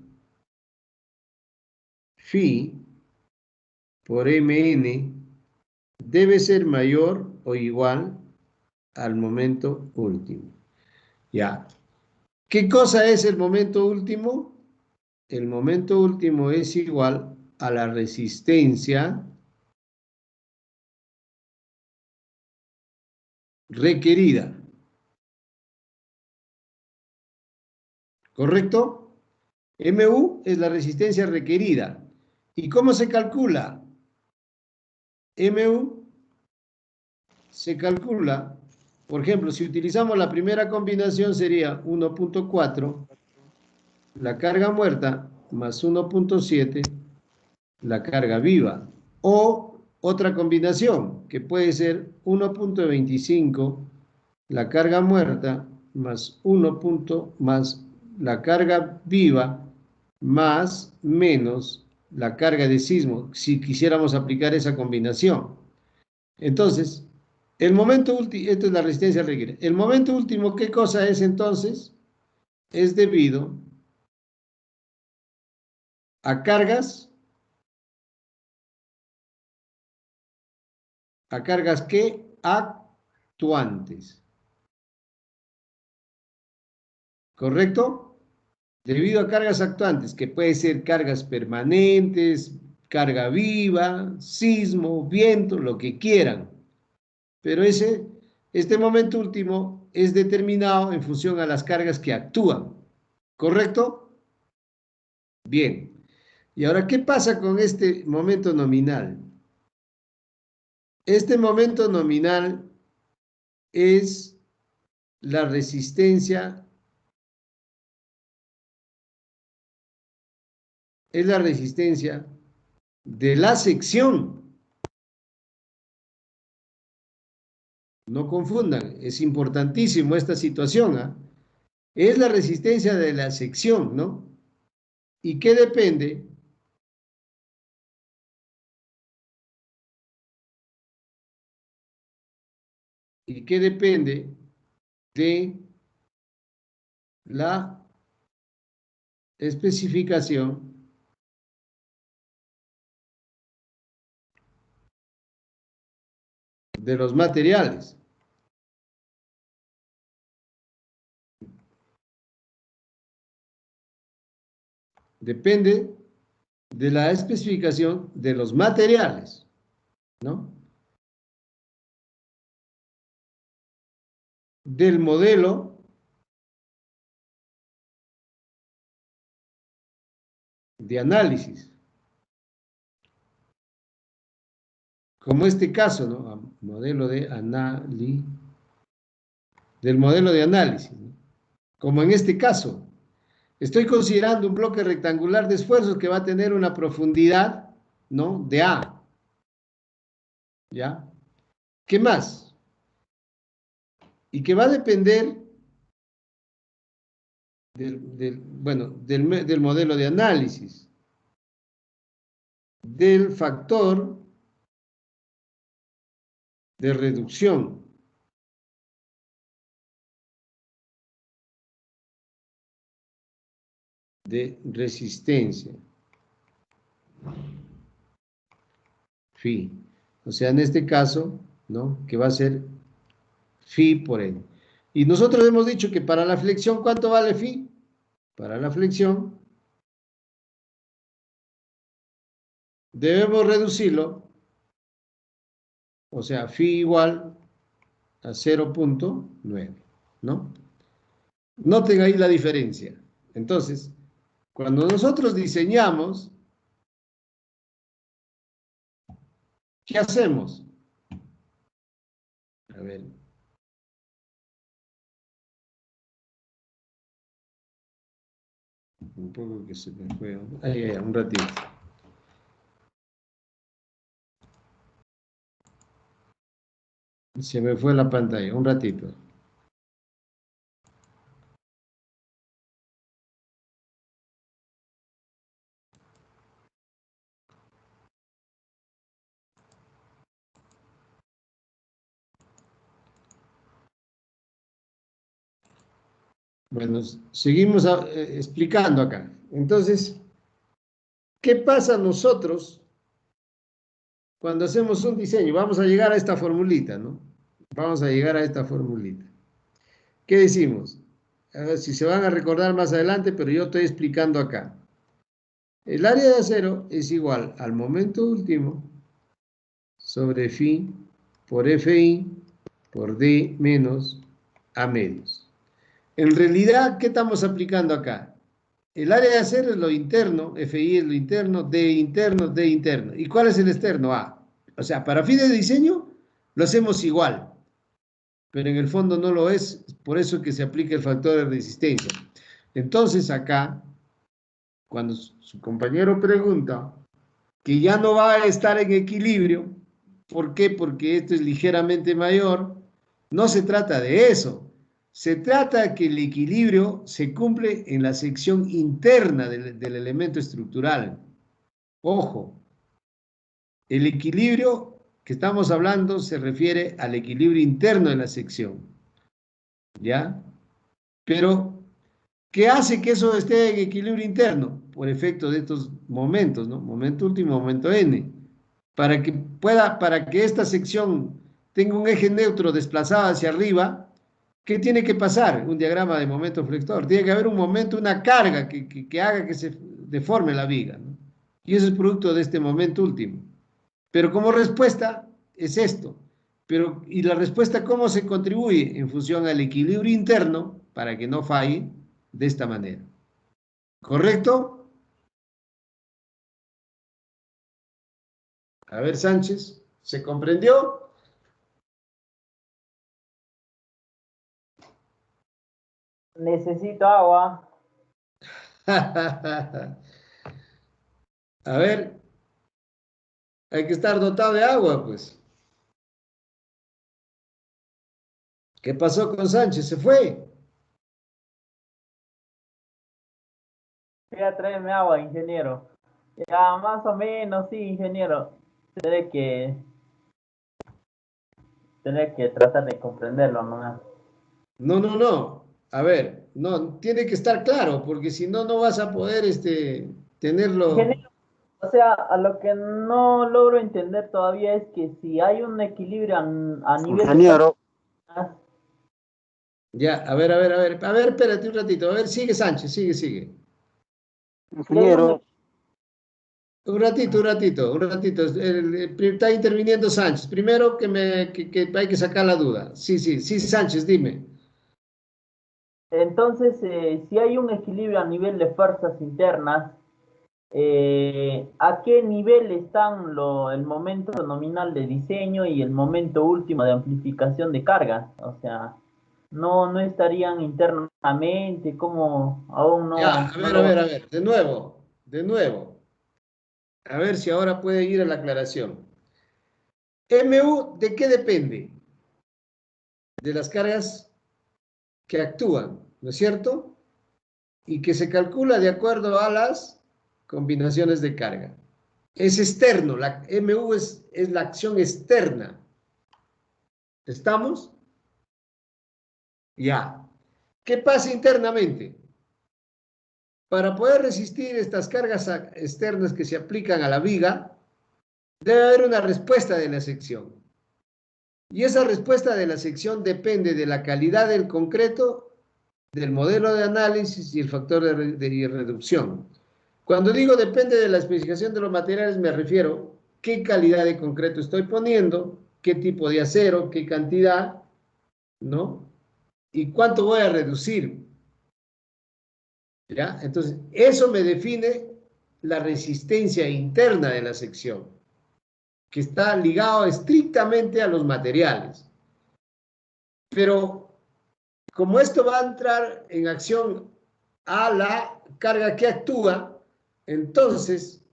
phi por mn debe ser mayor o igual al momento último. Ya. ¿Qué cosa es el momento último? El momento último es igual a la resistencia requerida. ¿Correcto? MU es la resistencia requerida. ¿Y cómo se calcula? MU se calcula, por ejemplo, si utilizamos la primera combinación sería 1.4, la carga muerta, más 1.7, la carga viva. O otra combinación, que puede ser 1.25, la carga muerta, más 1 más la carga viva, más menos la carga de sismo, si quisiéramos aplicar esa combinación. Entonces, el momento último, esto es la resistencia requerida. El momento último, ¿qué cosa es entonces? Es debido a cargas ¿qué? Actuantes. ¿Correcto? Debido a cargas actuantes, que puede ser cargas permanentes, carga viva, sismo, viento, lo que quieran. Pero este momento último es determinado en función a las cargas que actúan. ¿Correcto? Bien. Y ahora, ¿qué pasa con este momento nominal? Este momento nominal es la resistencia de la sección. No confundan, es importantísimo esta situación, ¿ah? Es la resistencia de la sección, ¿no? ¿Y qué depende? ¿Y qué depende de la especificación de los materiales? Depende de la especificación de los materiales, ¿no? Del modelo de análisis. Como este caso, ¿no? Modelo de análisis. Del modelo de análisis, ¿no? Como en este caso. Estoy considerando un bloque rectangular de esfuerzos que va a tener una profundidad, ¿no? De A. ¿Ya? ¿Qué más? Y que va a depender del modelo de análisis, del factor de reducción. De resistencia. Phi. O sea, en este caso, ¿no? Que va a ser phi por n. Y nosotros hemos dicho que para la flexión, ¿cuánto vale phi? Para la flexión, debemos reducirlo, o sea, phi igual a 0.9, ¿no? Noten ahí la diferencia. Entonces, cuando nosotros diseñamos, ¿qué hacemos? A ver. Un poco que se me fue. Ahí, un ratito. Se me fue la pantalla, un ratito. Bueno, seguimos explicando acá. Entonces, ¿qué pasa nosotros cuando hacemos un diseño? Vamos a llegar a esta formulita, ¿no? Vamos a llegar a esta formulita. ¿Qué decimos? A ver si se van a recordar más adelante, pero yo estoy explicando acá. El área de acero es igual al momento último sobre phi por fi por d menos a medios. En realidad, ¿qué estamos aplicando acá? El área de acero es lo interno, FI es lo interno, D interno, D interno. ¿Y cuál es el externo? A. O sea, para fines de diseño lo hacemos igual, pero en el fondo no lo es, por eso que se aplica el factor de resistencia. Entonces acá, cuando su compañero pregunta que ya no va a estar en equilibrio, ¿por qué? Porque esto es ligeramente mayor, no se trata de eso. Se trata de que el equilibrio se cumple en la sección interna del elemento estructural. Ojo, el equilibrio que estamos hablando se refiere al equilibrio interno de la sección. ¿Ya? Pero, ¿qué hace que eso esté en equilibrio interno? por efecto de estos momentos, ¿no? Momento último, momento n. Para que esta sección tenga un eje neutro desplazado hacia arriba, ¿qué tiene que pasar? Un diagrama de momento flector. Tiene que haber un momento, una carga que haga que se deforme la viga, ¿no? Y eso es producto de este momento último. Pero como respuesta es esto. ¿Y la respuesta cómo se contribuye? En función al equilibrio interno, para que no falle, de esta manera. ¿Correcto? A ver, Sánchez, ¿se comprendió? Necesito agua. A ver, hay que estar dotado de agua, pues. ¿Qué pasó con Sánchez? ¿Se fue? Ya tráeme agua, ingeniero. Ya, más o menos, sí, ingeniero. Tendré que tratar de comprenderlo, ¿no? No, no, no. A ver, no, tiene que estar claro, porque si no, no vas a poder tenerlo. Ingeniero, o sea, a lo que no logro entender todavía es que si hay un equilibrio a nivel de Ingeniero, personas, Ya, a ver, a ver, a ver. A ver, espérate un ratito. A ver, sigue Sánchez, sigue. si hay ingeniero, Un ratito, un ratito, un ratito. Está interviniendo Sánchez. Primero que hay que sacar la duda. Sí, Sánchez, dime. entonces, si hay un equilibrio a nivel de fuerzas internas, ¿a qué nivel están el momento nominal de diseño y el momento último de amplificación de carga? O sea, no estarían internamente, como aún Ya, no lo... a ver. De nuevo. A ver si ahora puede ir a la aclaración. MU, ¿de qué depende? De las cargas que actúan, ¿no es cierto? Y que se calcula de acuerdo a las combinaciones de carga. Es externo, la MU es la acción externa. ¿Estamos? Ya. ¿Qué pasa internamente? Para poder resistir estas cargas externas que se aplican a la viga, debe haber una respuesta de la sección. Y esa respuesta de la sección depende de la calidad del concreto, del modelo de análisis y el factor de reducción. Cuando digo depende de la especificación de los materiales, me refiero qué calidad de concreto estoy poniendo, qué tipo de acero, qué cantidad, ¿no? Y cuánto voy a reducir. ¿Ya? Entonces, eso me define la resistencia interna de la sección, que está ligado estrictamente a los materiales. Pero como esto va a entrar en acción a la carga que actúa, entonces,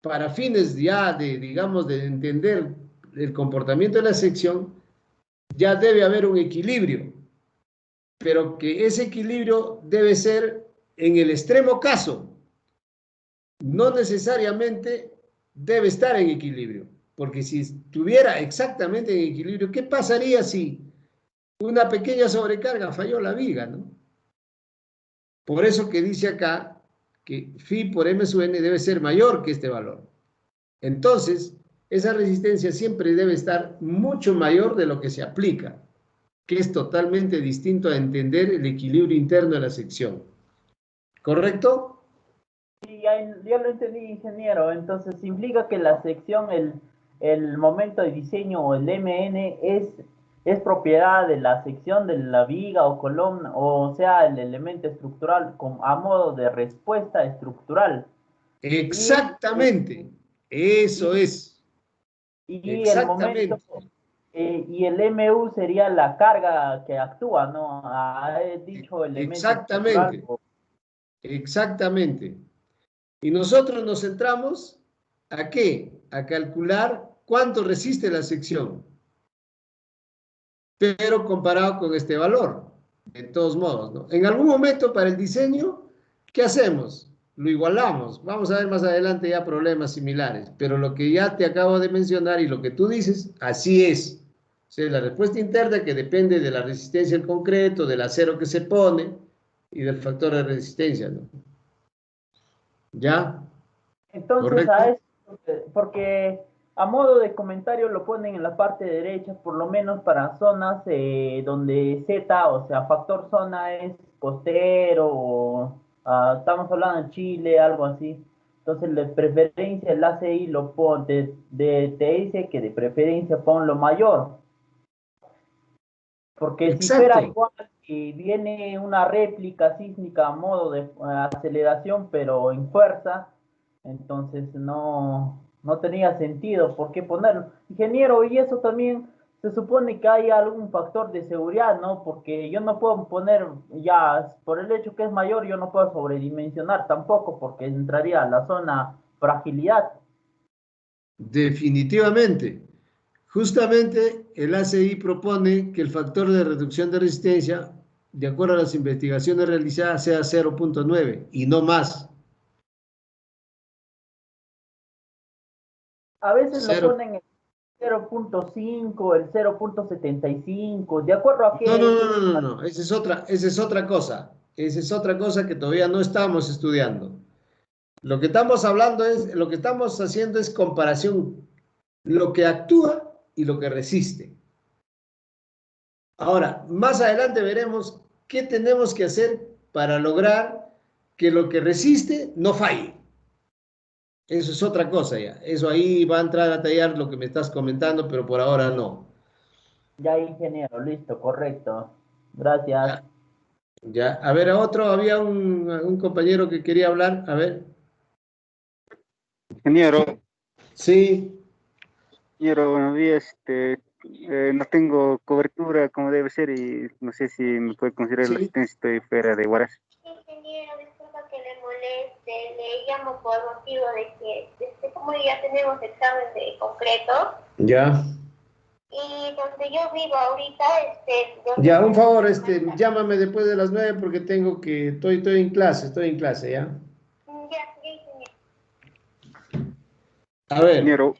para fines ya digamos, de entender el comportamiento de la sección, ya debe haber un equilibrio, pero que ese equilibrio debe ser en el extremo caso, no necesariamente debe estar en equilibrio, porque si estuviera exactamente en equilibrio, ¿qué pasaría si una pequeña sobrecarga falló la viga, ¿no? Por eso que dice acá que phi por m sub n debe ser mayor que este valor. Entonces, esa resistencia siempre debe estar mucho mayor de lo que se aplica, que es totalmente distinto a entender el equilibrio interno de la sección. ¿Correcto? Sí, ya lo entendí, ingeniero. Entonces, implica que la sección, el momento de diseño o el MN es propiedad de la sección de la viga o columna, o sea, el elemento estructural a modo de respuesta estructural. Exactamente. Eso Y, es. y el momento, Exactamente. y el MU sería la carga que actúa, ¿no? He dicho elemento estructural. Exactamente. Exactamente. Y nosotros nos centramos ¿a qué? A calcular cuánto resiste la sección, pero comparado con este valor, de todos modos, ¿no? En algún momento para el diseño, ¿qué hacemos? Lo igualamos. Vamos a ver más adelante ya problemas similares, pero lo que ya te acabo de mencionar y lo que tú dices, así es. O sea, la respuesta interna que depende de la resistencia del concreto, del acero que se pone, y del factor de resistencia, ¿no? ¿Ya? Entonces, a ¿Correcto? eso, porque a modo de comentario lo ponen en la parte derecha, por lo menos para zonas donde Z, o sea, factor zona es costero, o estamos hablando de Chile, algo así. Entonces, de preferencia el ACI lo pone, te dice que de preferencia pon lo mayor, porque si fuera Exacto. igual y viene una réplica sísmica a modo de aceleración, pero en fuerza, entonces no tenía sentido por qué ponerlo. Ingeniero, y eso también se supone que hay algún factor de seguridad, ¿no? Porque yo no puedo poner, ya por el hecho que es mayor, yo no puedo sobredimensionar tampoco, porque entraría a la zona fragilidad. Definitivamente. Justamente el ACI propone que el factor de reducción de resistencia, de acuerdo a las investigaciones realizadas, sea 0,9 y no más. A veces lo Cero. ponen en 0,5, el 0,75, de acuerdo a No, no, qué no, no, no, no. Esa es otra cosa. Esa es otra cosa que todavía no estamos estudiando. Lo que estamos hablando es, lo que estamos haciendo es comparación, lo que actúa y lo que resiste. Ahora, más adelante veremos qué tenemos que hacer para lograr que lo que resiste no falle. Eso es otra cosa ya. Eso ahí va a entrar a tallar lo que me estás comentando, pero por ahora no. Ya, ingeniero, listo, correcto. Gracias. Ya, ya. A ver, a otro, había un compañero que quería hablar. A ver. Ingeniero, Sí, ingeniero, buenos días. No tengo cobertura como debe ser y no sé si me puede considerar la sí. asistencia. Estoy fuera de Huaraz. Ingeniero, disculpa que le moleste, le llamo por motivo de que, como ya tenemos examen de concreto, Ya. y donde yo vivo ahorita, donde Ya, un hacemos favor, las faltas. llámame después de las 9 porque tengo que, estoy en clase, ¿ya? Ya, sí, ingeniero. A ver, Ingeniero,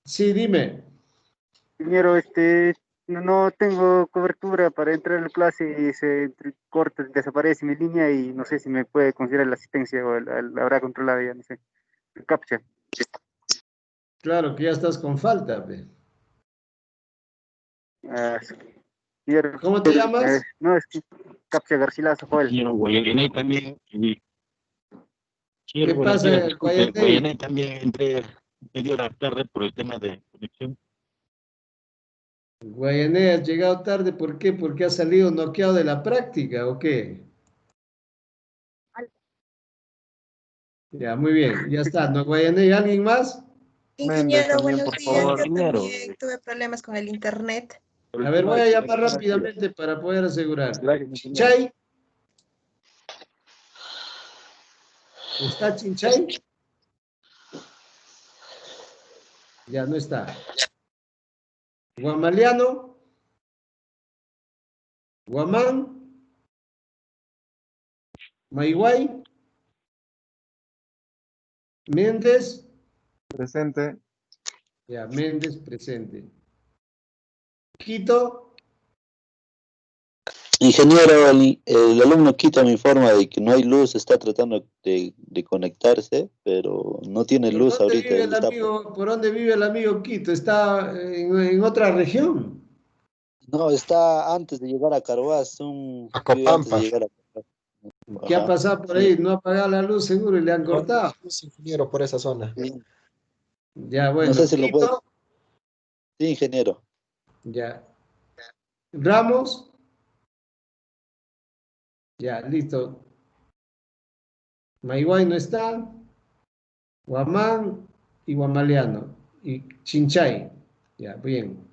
sí, dime. ingeniero, no tengo cobertura para entrar a la clase y se corta, desaparece mi línea y no sé si me puede considerar la asistencia o la habrá controlado ya, no sé. El CAPTCHA. Claro que ya estás con falta, pe. Ah, ingeniero, ¿Cómo te llamas? no, es que CAPTCHA Garcilaso, Joel. Señor Guayaguinay también, y ¿Qué señor, buenos días, pasa, disculpe, Guayaney? Guayaguinay también entré medio la tarde por el tema de conexión. Guayaney, has llegado tarde, ¿por qué? ¿Porque has salido noqueado de la práctica o qué? Ya, muy bien, ya está. ¿No, Guayaney? ¿Alguien más? Méndez Ingeniero, también, buenos por días. favor. Yo Ingeniero, también tuve problemas con el internet. por A el ver, tema voy de a llamar conexión ha sido. rápidamente para poder asegurar. Gracias, ingeniero. ¿Chinchay? ¿Está Chinchay? Ya no está. Guamaliano, Guamán, Maiguay, Méndez, Presente. ya, Méndez presente. Quito, Ingeniero, el alumno Quito me informa de que no hay luz, está tratando de conectarse, pero no tiene ¿por luz dónde ahorita, vive él el está amigo? ¿Por dónde vive el amigo Quito? ¿Está en otra región? no, está antes de llegar a Carhuaz, vive antes de Acopampa. llegar a Carhuaz. ¿Qué ha Ajá, pasado por sí, ahí? No ha apagado la luz seguro y le han No, no cortado. hay luz, ingeniero, por esa zona. sí. Ya, No sé bueno, si lo puede, Quito, sí, ingeniero. ya. Ramos, ya, listo. Maiguay no está. Guamán y Guamaliano. Y Chinchay. Ya, bien.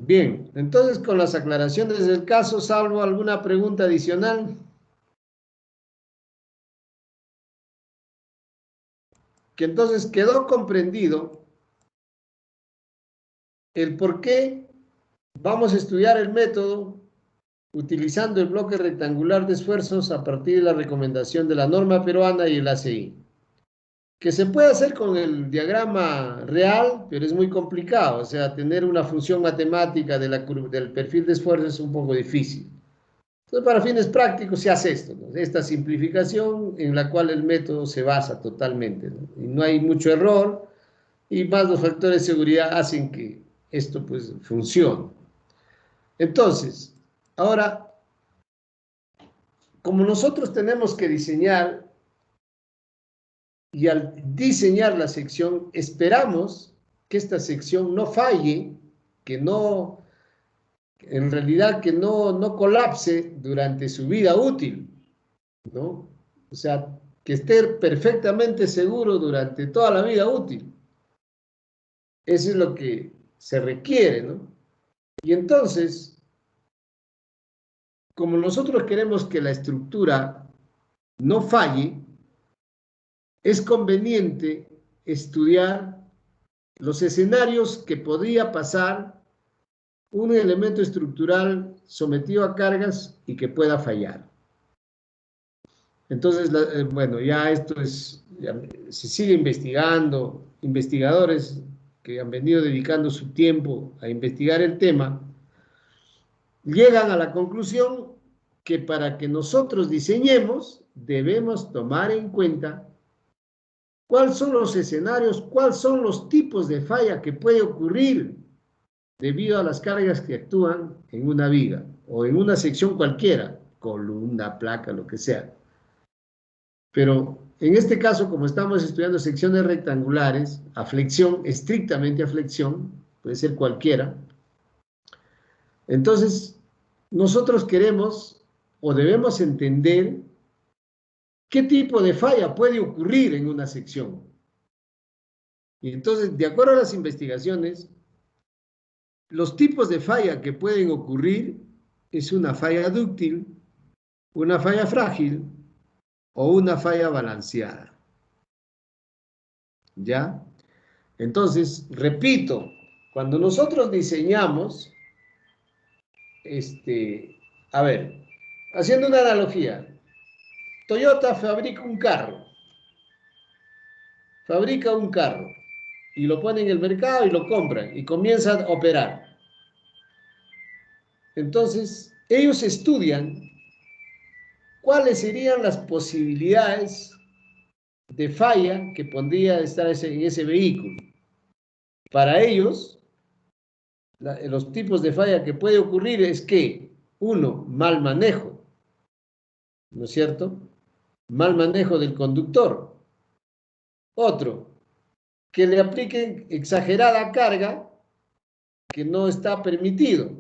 Bien, entonces con las aclaraciones del caso, salvo alguna pregunta adicional, que entonces quedó comprendido el por qué vamos a estudiar el método utilizando el bloque rectangular de esfuerzos a partir de la recomendación de la norma peruana y el ACI. Que se puede hacer con el diagrama real, pero es muy complicado. O sea, tener una función matemática del perfil de esfuerzo es un poco difícil. Entonces, para fines prácticos se hace esto, ¿no? Esta simplificación en la cual el método se basa totalmente, ¿no? Y no hay mucho error, y más los factores de seguridad hacen que esto pues funcione. Entonces, ahora, como nosotros tenemos que diseñar, y al diseñar la sección, esperamos que esta sección no falle, que no, en realidad que no colapse durante su vida útil, ¿no? O sea, que esté perfectamente seguro durante toda la vida útil. Eso es lo que se requiere, ¿no? Y entonces, como nosotros queremos que la estructura no falle, es conveniente estudiar los escenarios que podría pasar un elemento estructural sometido a cargas y que pueda fallar. Entonces, bueno, ya esto es, ya se sigue investigando, investigadores que han venido dedicando su tiempo a investigar el tema, llegan a la conclusión que para que nosotros diseñemos, debemos tomar en cuenta cuáles son los escenarios, cuáles son los tipos de falla que puede ocurrir debido a las cargas que actúan en una viga o en una sección cualquiera, columna, placa, lo que sea. Pero en este caso, como estamos estudiando secciones rectangulares, a flexión, estrictamente a flexión, puede ser cualquiera, entonces nosotros queremos o debemos entender qué tipo de falla puede ocurrir en una sección. Y entonces, de acuerdo a las investigaciones, los tipos de falla que pueden ocurrir es una falla dúctil, una falla frágil o una falla balanceada. ¿Ya? Entonces, repito, cuando nosotros diseñamos, a ver, haciendo una analogía, Toyota fabrica un carro y lo pone en el mercado y lo compran y comienza a operar. Entonces, ellos estudian cuáles serían las posibilidades de falla que podría estar en ese vehículo. Para ellos, los tipos de falla que puede ocurrir es que, uno, mal manejo, ¿no es cierto? Mal manejo del conductor. Otro, que le apliquen exagerada carga que no está permitido.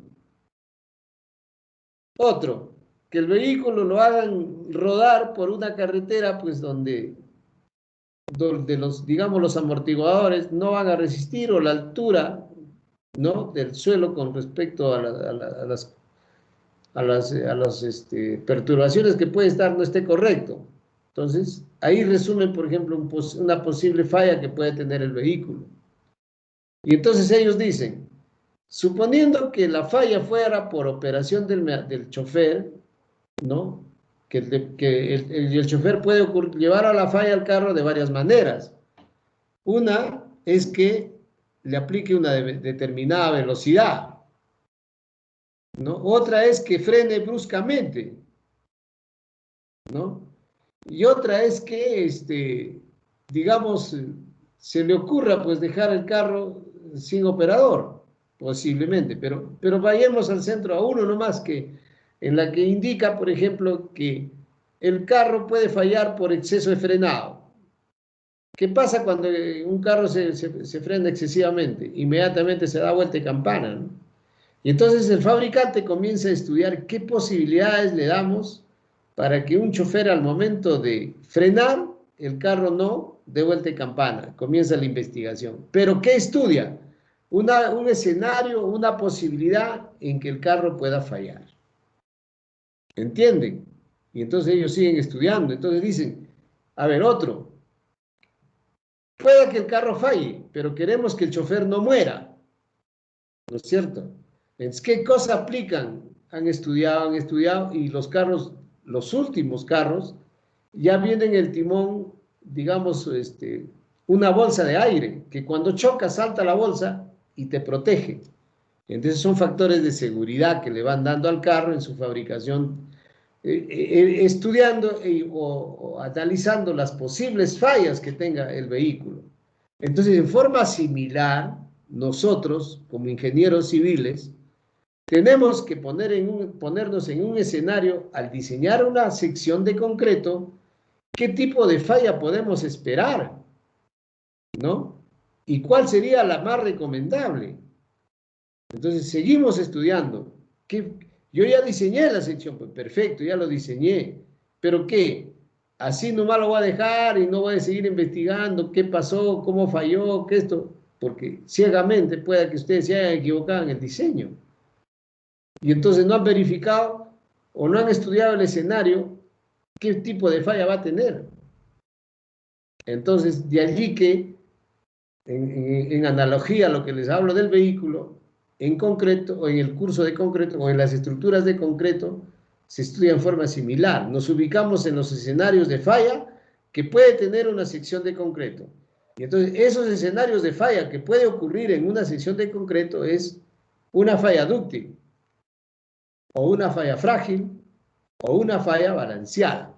Otro, que el vehículo lo hagan rodar por una carretera pues donde los, digamos, los amortiguadores no van a resistir o la altura, ¿no?, del suelo con respecto a las perturbaciones que puede estar no esté correcto. Entonces, ahí resumen, por ejemplo, una posible falla que puede tener el vehículo. Y entonces ellos dicen, suponiendo que la falla fuera por operación del chofer, ¿no?, que el chofer puede llevar a la falla al carro de varias maneras. Una es que le aplique una determinada velocidad, ¿no? Otra es que frene bruscamente, ¿no? Y otra es que, digamos, se le ocurra pues dejar el carro sin operador, posiblemente, pero vayamos al centro a uno nomás en la que indica, por ejemplo, que el carro puede fallar por exceso de frenado. ¿Qué pasa cuando un carro se frena excesivamente? Inmediatamente se da vuelta de campana, ¿no? Y entonces el fabricante comienza a estudiar qué posibilidades le damos para que un chofer al momento de frenar, el carro no dé vuelta de campana. Comienza la investigación. ¿Pero qué estudia? Un escenario, una posibilidad en que el carro pueda fallar. ¿Entienden? Y entonces ellos siguen estudiando. Entonces dicen, a ver, otro. Puede que el carro falle, pero queremos que el chofer no muera. ¿no es cierto? Entonces, ¿qué cosa aplican? Han estudiado, y los carros, los últimos carros, ya vienen el timón, digamos, una bolsa de aire, que cuando choca salta la bolsa y te protege. Entonces son factores de seguridad que le van dando al carro en su fabricación, estudiando o analizando las posibles fallas que tenga el vehículo. Entonces, en forma similar, nosotros, como ingenieros civiles, tenemos que ponernos en un escenario al diseñar una sección de concreto, qué tipo de falla podemos esperar, ¿no? ¿Y cuál sería la más recomendable? Entonces, seguimos estudiando. Yo ya diseñé la sección, pues perfecto, ya lo diseñé. ¿Pero qué? Así nomás lo voy a dejar y no voy a seguir investigando qué pasó, cómo falló, qué esto, porque ciegamente pueda que ustedes se hayan equivocado en el diseño. Y entonces no han verificado o no han estudiado el escenario, qué tipo de falla va a tener. Entonces, de allí que, en analogía a lo que les hablo del vehículo, en concreto, o en el curso de concreto, o en las estructuras de concreto, se estudia en forma similar. Nos ubicamos en los escenarios de falla que puede tener una sección de concreto. Y entonces, esos escenarios de falla que puede ocurrir en una sección de concreto es una falla dúctil, o una falla frágil, o una falla balanceada.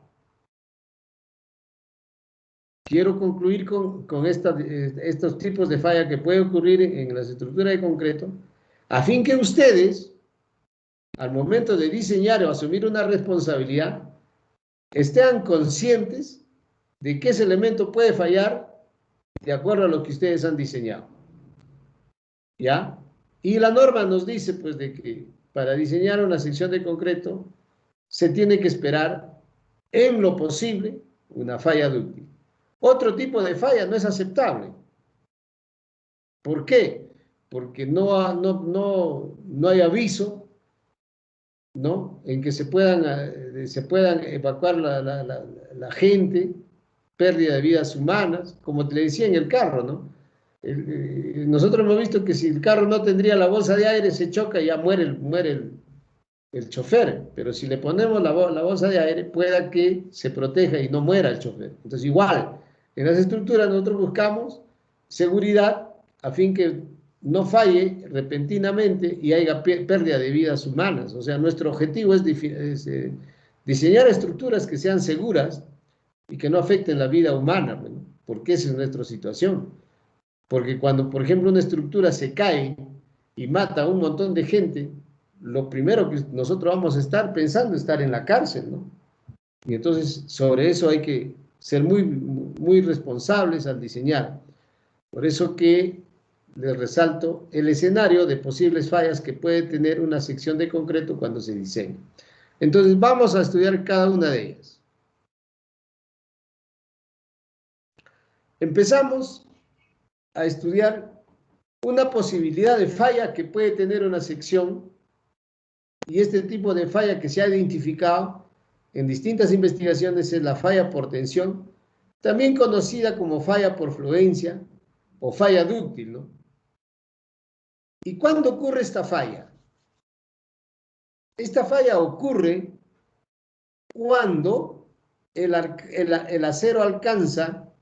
Quiero concluir con estos tipos de falla que puede ocurrir en las estructuras de concreto, a fin que ustedes, al momento de diseñar o asumir una responsabilidad, estén conscientes de que ese elemento puede fallar de acuerdo a lo que ustedes han diseñado. ¿Ya? Y la norma nos dice, pues, de que para diseñar una sección de concreto se tiene que esperar, en lo posible, una falla dúctil. Otro tipo de falla no es aceptable. ¿Por qué? Porque no hay aviso, ¿no?, en que se puedan evacuar la gente, pérdida de vidas humanas, como te le decía en el carro, ¿no? Nosotros hemos visto que si el carro no tendría la bolsa de aire, se choca y ya muere el chofer, pero si le ponemos la bolsa de aire, pueda que se proteja y no muera el chofer. Entonces, igual, en las estructuras nosotros buscamos seguridad a fin que no falle repentinamente y haya pérdida de vidas humanas. O sea, nuestro objetivo es diseñar estructuras que sean seguras y que no afecten la vida humana, ¿no?, porque esa es nuestra situación. Porque cuando, por ejemplo, una estructura se cae y mata a un montón de gente, lo primero que nosotros vamos a estar pensando es estar en la cárcel, ¿no? Y entonces sobre eso hay que ser muy, muy responsables al diseñar. Por eso que les resalto el escenario de posibles fallas que puede tener una sección de concreto cuando se diseña. Entonces vamos a estudiar cada una de ellas. Empezamos a estudiar una posibilidad de falla que puede tener una sección, y este tipo de falla que se ha identificado en distintas investigaciones es la falla por tensión, también conocida como falla por fluencia o falla dúctil, ¿no? ¿Y cuándo ocurre esta falla? Esta falla ocurre cuando el acero alcanza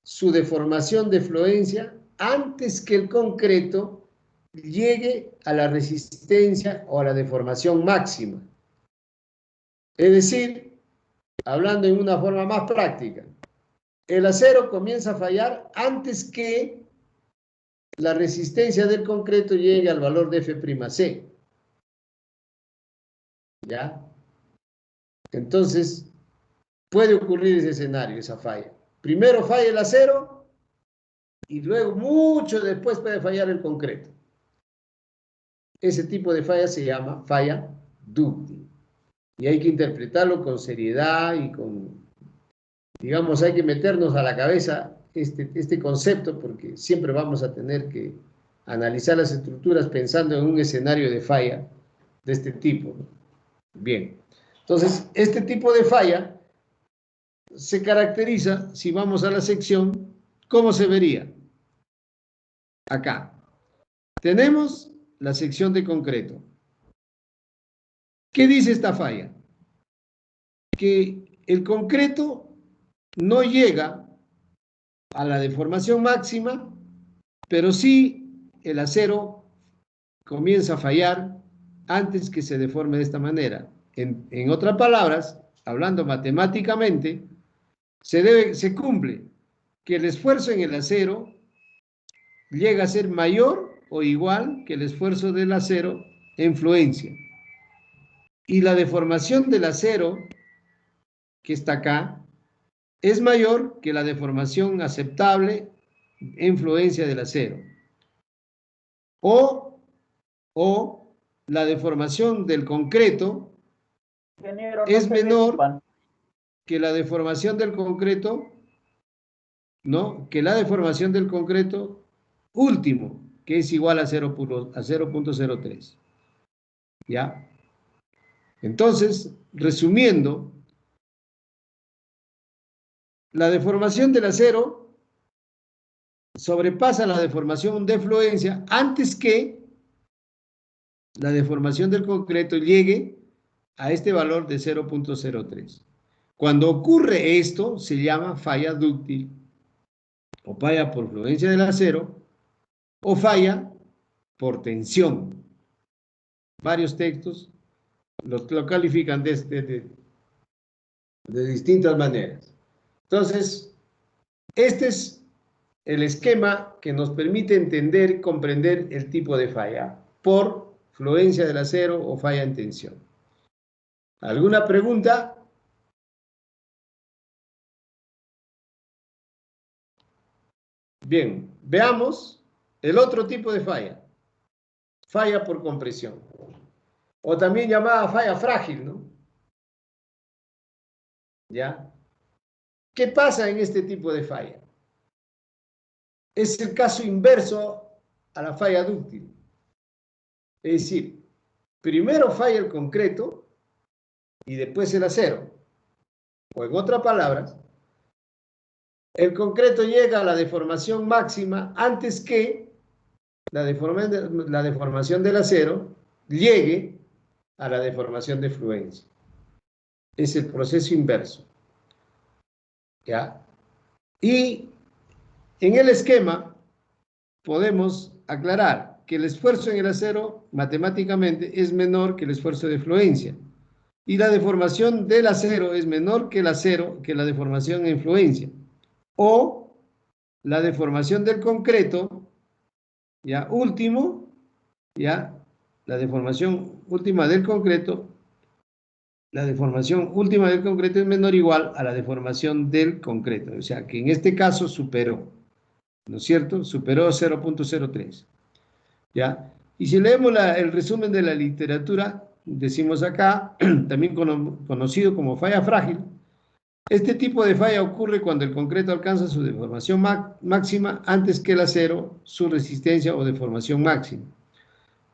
su deformación de fluencia antes que el concreto llegue a la resistencia o a la deformación máxima. Es decir, hablando en una forma más práctica, el acero comienza a fallar antes que la resistencia del concreto llegue al valor de F'C. ¿Ya? Entonces, puede ocurrir ese escenario, esa falla. Primero falla el acero y luego, mucho después, puede fallar el concreto. Ese tipo de falla se llama falla dúctil. Y hay que interpretarlo con seriedad y digamos, hay que meternos a la cabeza este concepto, porque siempre vamos a tener que analizar las estructuras pensando en un escenario de falla de este tipo, ¿no? Bien, entonces, este tipo de falla se caracteriza, si vamos a la sección, ¿cómo se vería? Acá tenemos la sección de concreto. ¿Qué dice esta falla? Que el concreto no llega a la deformación máxima, pero sí el acero comienza a fallar antes que se deforme de esta manera. En otras palabras, hablando matemáticamente, se cumple que el esfuerzo en el acero llega a ser mayor o igual que el esfuerzo del acero en fluencia. Y la deformación del acero, que está acá, es mayor que la deformación aceptable en fluencia del acero. O la deformación del concreto es menor que la deformación del concreto, ¿no? Que la deformación del concreto último, que es igual a 0.03. ¿Ya? Entonces, resumiendo, la deformación del acero sobrepasa la deformación de fluencia antes que la deformación del concreto llegue a este valor de 0.03. Cuando ocurre esto, se llama falla dúctil, o falla por fluencia del acero, o falla por tensión. Varios textos lo califican de distintas maneras. Entonces, este es el esquema que nos permite entender y comprender el tipo de falla por fluencia del acero o falla en tensión. ¿Alguna pregunta? Bien, veamos el otro tipo de falla. Falla por compresión. O también llamada falla frágil, ¿no? ¿Ya? ¿Qué pasa en este tipo de falla? Es el caso inverso a la falla dúctil. Es decir, primero falla el concreto y después el acero. O en otras palabras, el concreto llega a la deformación máxima antes que la deformación del acero llegue a la deformación de fluencia. Es el proceso inverso. ¿Ya? Y en el esquema podemos aclarar que el esfuerzo en el acero matemáticamente es menor que el esfuerzo de fluencia. Y la deformación del acero es menor que la deformación en fluencia. O la deformación del concreto, ya último, ya la deformación última del concreto, la deformación última del concreto es menor o igual a la deformación del concreto. O sea que en este caso superó, ¿no es cierto? Superó 0.03. ¿Ya? Y si leemos el resumen de la literatura, decimos acá, también conocido como falla frágil, este tipo de falla ocurre cuando el concreto alcanza su deformación máxima antes que el acero, su resistencia o deformación máxima.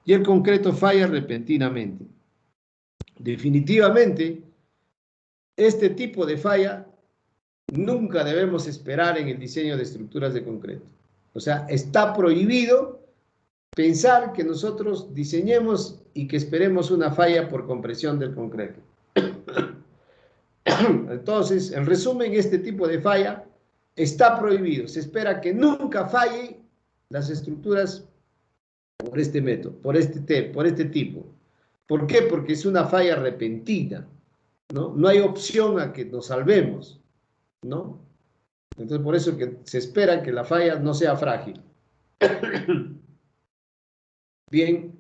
Y el concreto falla repentinamente. Definitivamente, este tipo de falla nunca debemos esperar en el diseño de estructuras de concreto. O sea, está prohibido pensar que nosotros diseñemos y que esperemos una falla por compresión del concreto. Entonces, en resumen, este tipo de falla está prohibido. Se espera que nunca falle las estructuras por este método, por este tipo. ¿Por qué? Porque es una falla repentina, ¿no? No hay opción a que nos salvemos, ¿no? Entonces, por eso que se espera que la falla no sea frágil. Bien,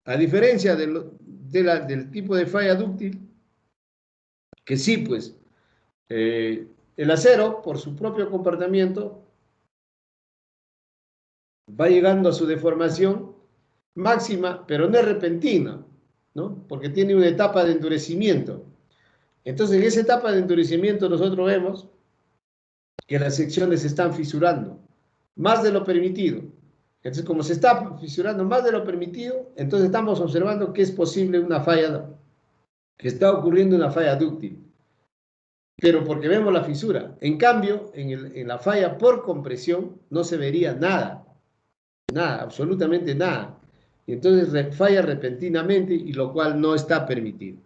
a diferencia del tipo de falla dúctil, que sí, pues, el acero, por su propio comportamiento, va llegando a su deformación máxima, pero no es repentina, ¿no? Porque tiene una etapa de endurecimiento. Entonces, en esa etapa de endurecimiento nosotros vemos que las secciones se están fisurando más de lo permitido. Entonces, como se está fisurando más de lo permitido, entonces estamos observando que es posible una falla, que está ocurriendo una falla dúctil. Pero porque vemos la fisura. En cambio, en la falla por compresión no se vería nada. nada, absolutamente nada. Y entonces falla repentinamente y lo cual no está permitido.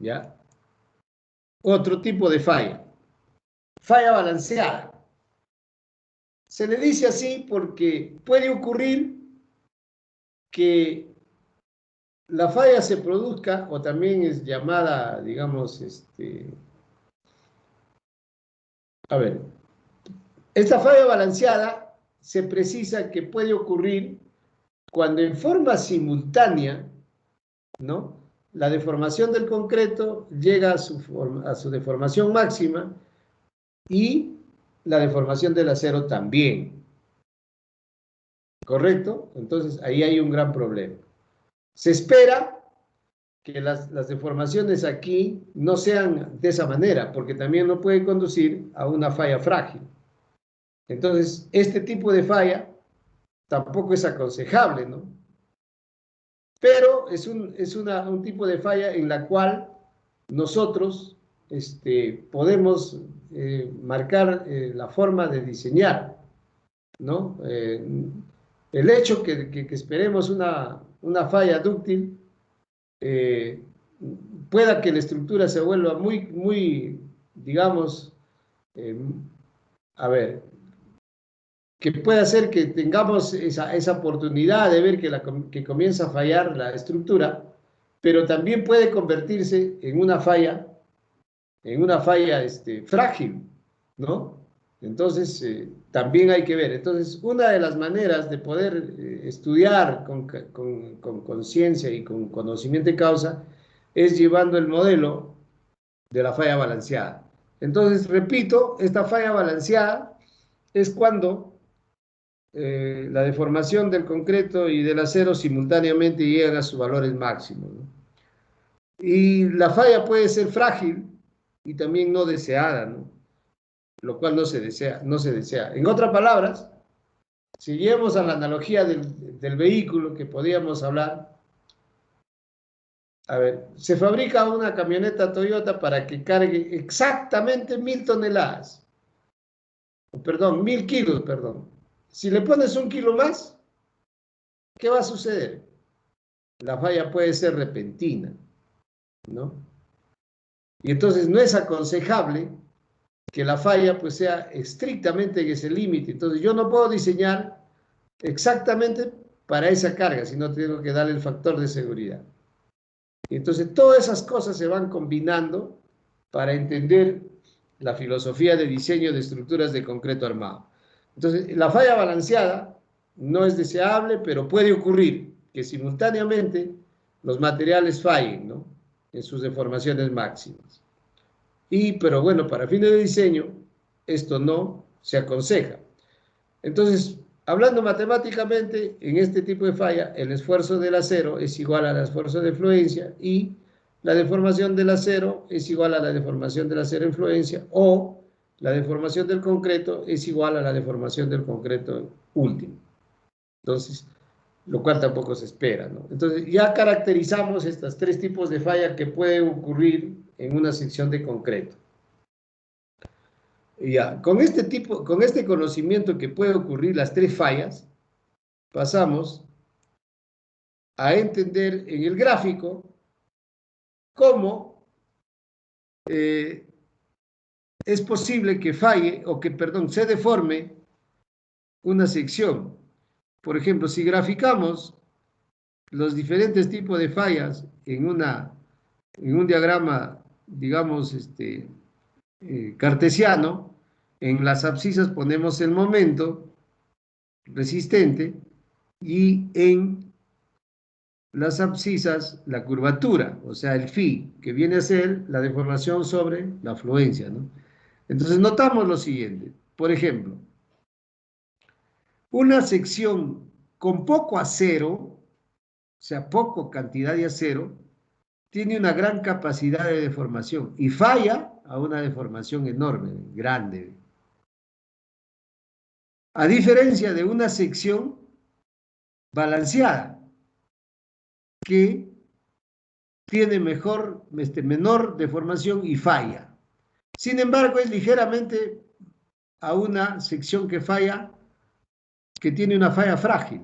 ¿Ya? Otro tipo de falla. Falla balanceada. Se le dice así porque puede ocurrir que la falla se produzca, o también es llamada, digamos, a ver, esta falla balanceada se precisa que puede ocurrir cuando en forma simultánea, ¿no?, la deformación del concreto llega a su deformación máxima y la deformación del acero también. ¿Correcto? Entonces ahí hay un gran problema. Se espera que las deformaciones aquí no sean de esa manera, porque también no puede conducir a una falla frágil. Entonces, este tipo de falla tampoco es aconsejable, ¿no? Pero es un tipo de falla en la cual nosotros podemos marcar la forma de diseñar, ¿no? El hecho que esperemos una falla dúctil pueda que la estructura se vuelva muy, digamos, a ver, que pueda hacer que tengamos esa oportunidad de ver que comienza a fallar la estructura, pero también puede convertirse en una falla frágil, ¿no? Entonces, también hay que ver. Entonces, una de las maneras de poder estudiar con conciencia y con conocimiento de causa es llevando el modelo de la falla balanceada. Entonces, repito, esta falla balanceada es cuando la deformación del concreto y del acero simultáneamente llegan a sus valores máximos, ¿no? Y la falla puede ser frágil y también no deseada, ¿no? Lo cual no se desea. En otras palabras, si llevamos a la analogía del vehículo que podíamos hablar, a ver, se fabrica una camioneta Toyota para que cargue exactamente 1000 toneladas, perdón, 1000 kilos, perdón. Si le pones 1 kilo más, ¿qué va a suceder? La falla puede ser repentina, ¿no? Y entonces no es aconsejable que la falla pues sea estrictamente en ese límite. Entonces yo no puedo diseñar exactamente para esa carga, sino tengo que darle el factor de seguridad. Y entonces todas esas cosas se van combinando para entender la filosofía de diseño de estructuras de concreto armado. Entonces la falla balanceada no es deseable, pero puede ocurrir que simultáneamente los materiales fallen, ¿no?, en sus deformaciones máximas. Pero bueno, para fines de diseño, esto no se aconseja. Entonces, hablando matemáticamente, en este tipo de falla, el esfuerzo del acero es igual al esfuerzo de fluencia y la deformación del acero es igual a la deformación del acero en fluencia, o la deformación del concreto es igual a la deformación del concreto último. Entonces, lo cual tampoco se espera, ¿no? Entonces, ya caracterizamos estos 3 tipos de falla que pueden ocurrir en una sección de concreto. Ya, con este conocimiento que puede ocurrir las 3 fallas, pasamos a entender en el gráfico cómo es posible que falle, o que, perdón, se deforme una sección. Por ejemplo, si graficamos los diferentes tipos de fallas en un diagrama, digamos, cartesiano, en las abscisas ponemos el momento resistente y en las abscisas la curvatura, o sea, el phi, que viene a ser la deformación sobre la fluencia, ¿no? Entonces notamos lo siguiente. Por ejemplo, una sección con poco acero, o sea, poca cantidad de acero, tiene una gran capacidad de deformación y falla a una deformación enorme, grande. A diferencia de una sección balanceada, que tiene menor deformación y falla. Sin embargo, es ligeramente a una sección que falla que tiene una falla frágil.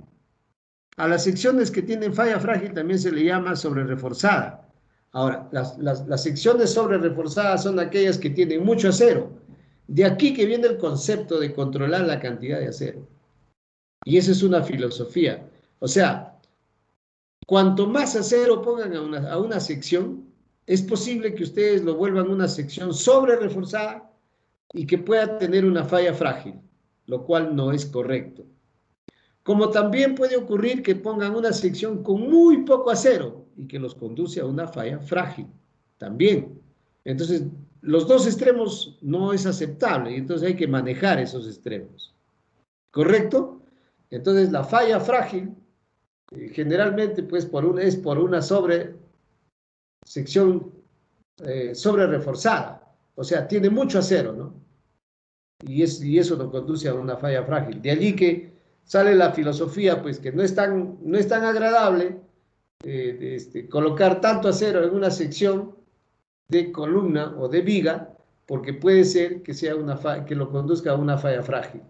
A las secciones que tienen falla frágil también se le llama sobre reforzada. Ahora, las secciones sobre reforzadas son aquellas que tienen mucho acero. De aquí que viene el concepto de controlar la cantidad de acero. Y esa es una filosofía. O sea, cuanto más acero pongan a una sección, es posible que ustedes lo vuelvan una sección sobre reforzada y que pueda tener una falla frágil, lo cual no es correcto. Como también puede ocurrir que pongan una sección con muy poco acero y que los conduce a una falla frágil, también. Entonces, los dos extremos no es aceptable y entonces hay que manejar esos extremos. ¿Correcto? Entonces, la falla frágil, generalmente, pues, es por una sección sobre reforzada. O sea, tiene mucho acero, ¿no? Y eso nos conduce a una falla frágil. De allí que sale la filosofía, pues que no es tan agradable colocar tanto acero en una sección de columna o de viga, porque puede ser que que lo conduzca a una falla frágil.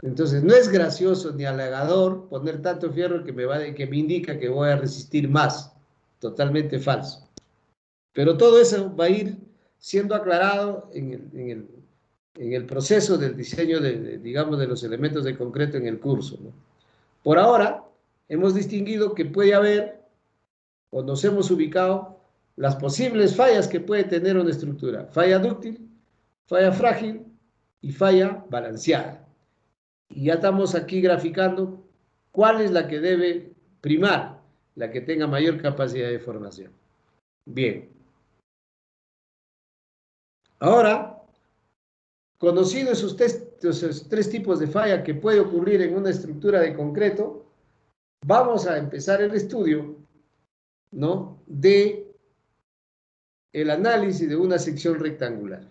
Entonces, no es gracioso ni halagador poner tanto fierro que me indica que voy a resistir más. Totalmente falso. Pero todo eso va a ir siendo aclarado en el proceso del diseño digamos, de los elementos de concreto en el curso, ¿no? Por ahora, hemos distinguido que puede haber, o nos hemos ubicado, las posibles fallas que puede tener una estructura. Falla dúctil, falla frágil y falla balanceada. Y ya estamos aquí graficando cuál es la que debe primar, la que tenga mayor capacidad de formación. Bien. Ahora, conocidos esos tres tipos de falla que puede ocurrir en una estructura de concreto, vamos a empezar el estudio, ¿no?, de el análisis de una sección rectangular.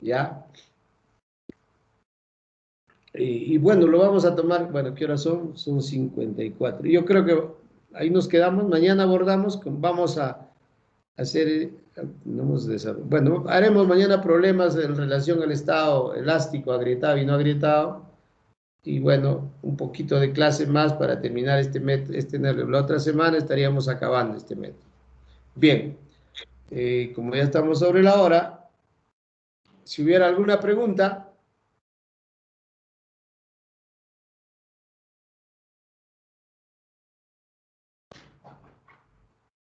¿Ya? Y bueno, lo vamos a tomar, bueno, ¿qué horas son? Son 54. Yo creo que ahí nos quedamos, mañana abordamos, vamos a hacer, bueno, haremos mañana problemas en relación al estado elástico, agrietado y no agrietado, y bueno, un poquito de clase más para terminar este método. La otra semana estaríamos acabando este método. Bien, como ya estamos sobre la hora, si hubiera alguna pregunta.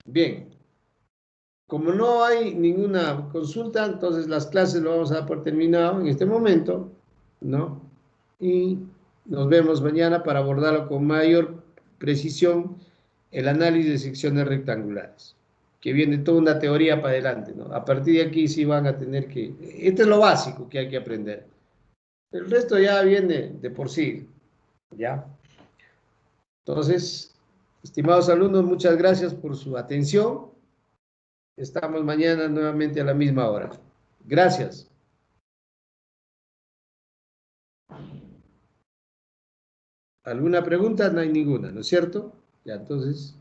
Bien, como no hay ninguna consulta, entonces las clases lo vamos a dar por terminado en este momento, ¿no? Y nos vemos mañana para abordarlo con mayor precisión, el análisis de secciones rectangulares, que viene toda una teoría para adelante, ¿no? A partir de aquí sí van a tener que... Esto es lo básico que hay que aprender. El resto ya viene de por sí, ¿ya? Entonces, estimados alumnos, muchas gracias por su atención. Estamos mañana nuevamente a la misma hora. Gracias. ¿Alguna pregunta? No hay ninguna, ¿no es cierto? Ya, entonces...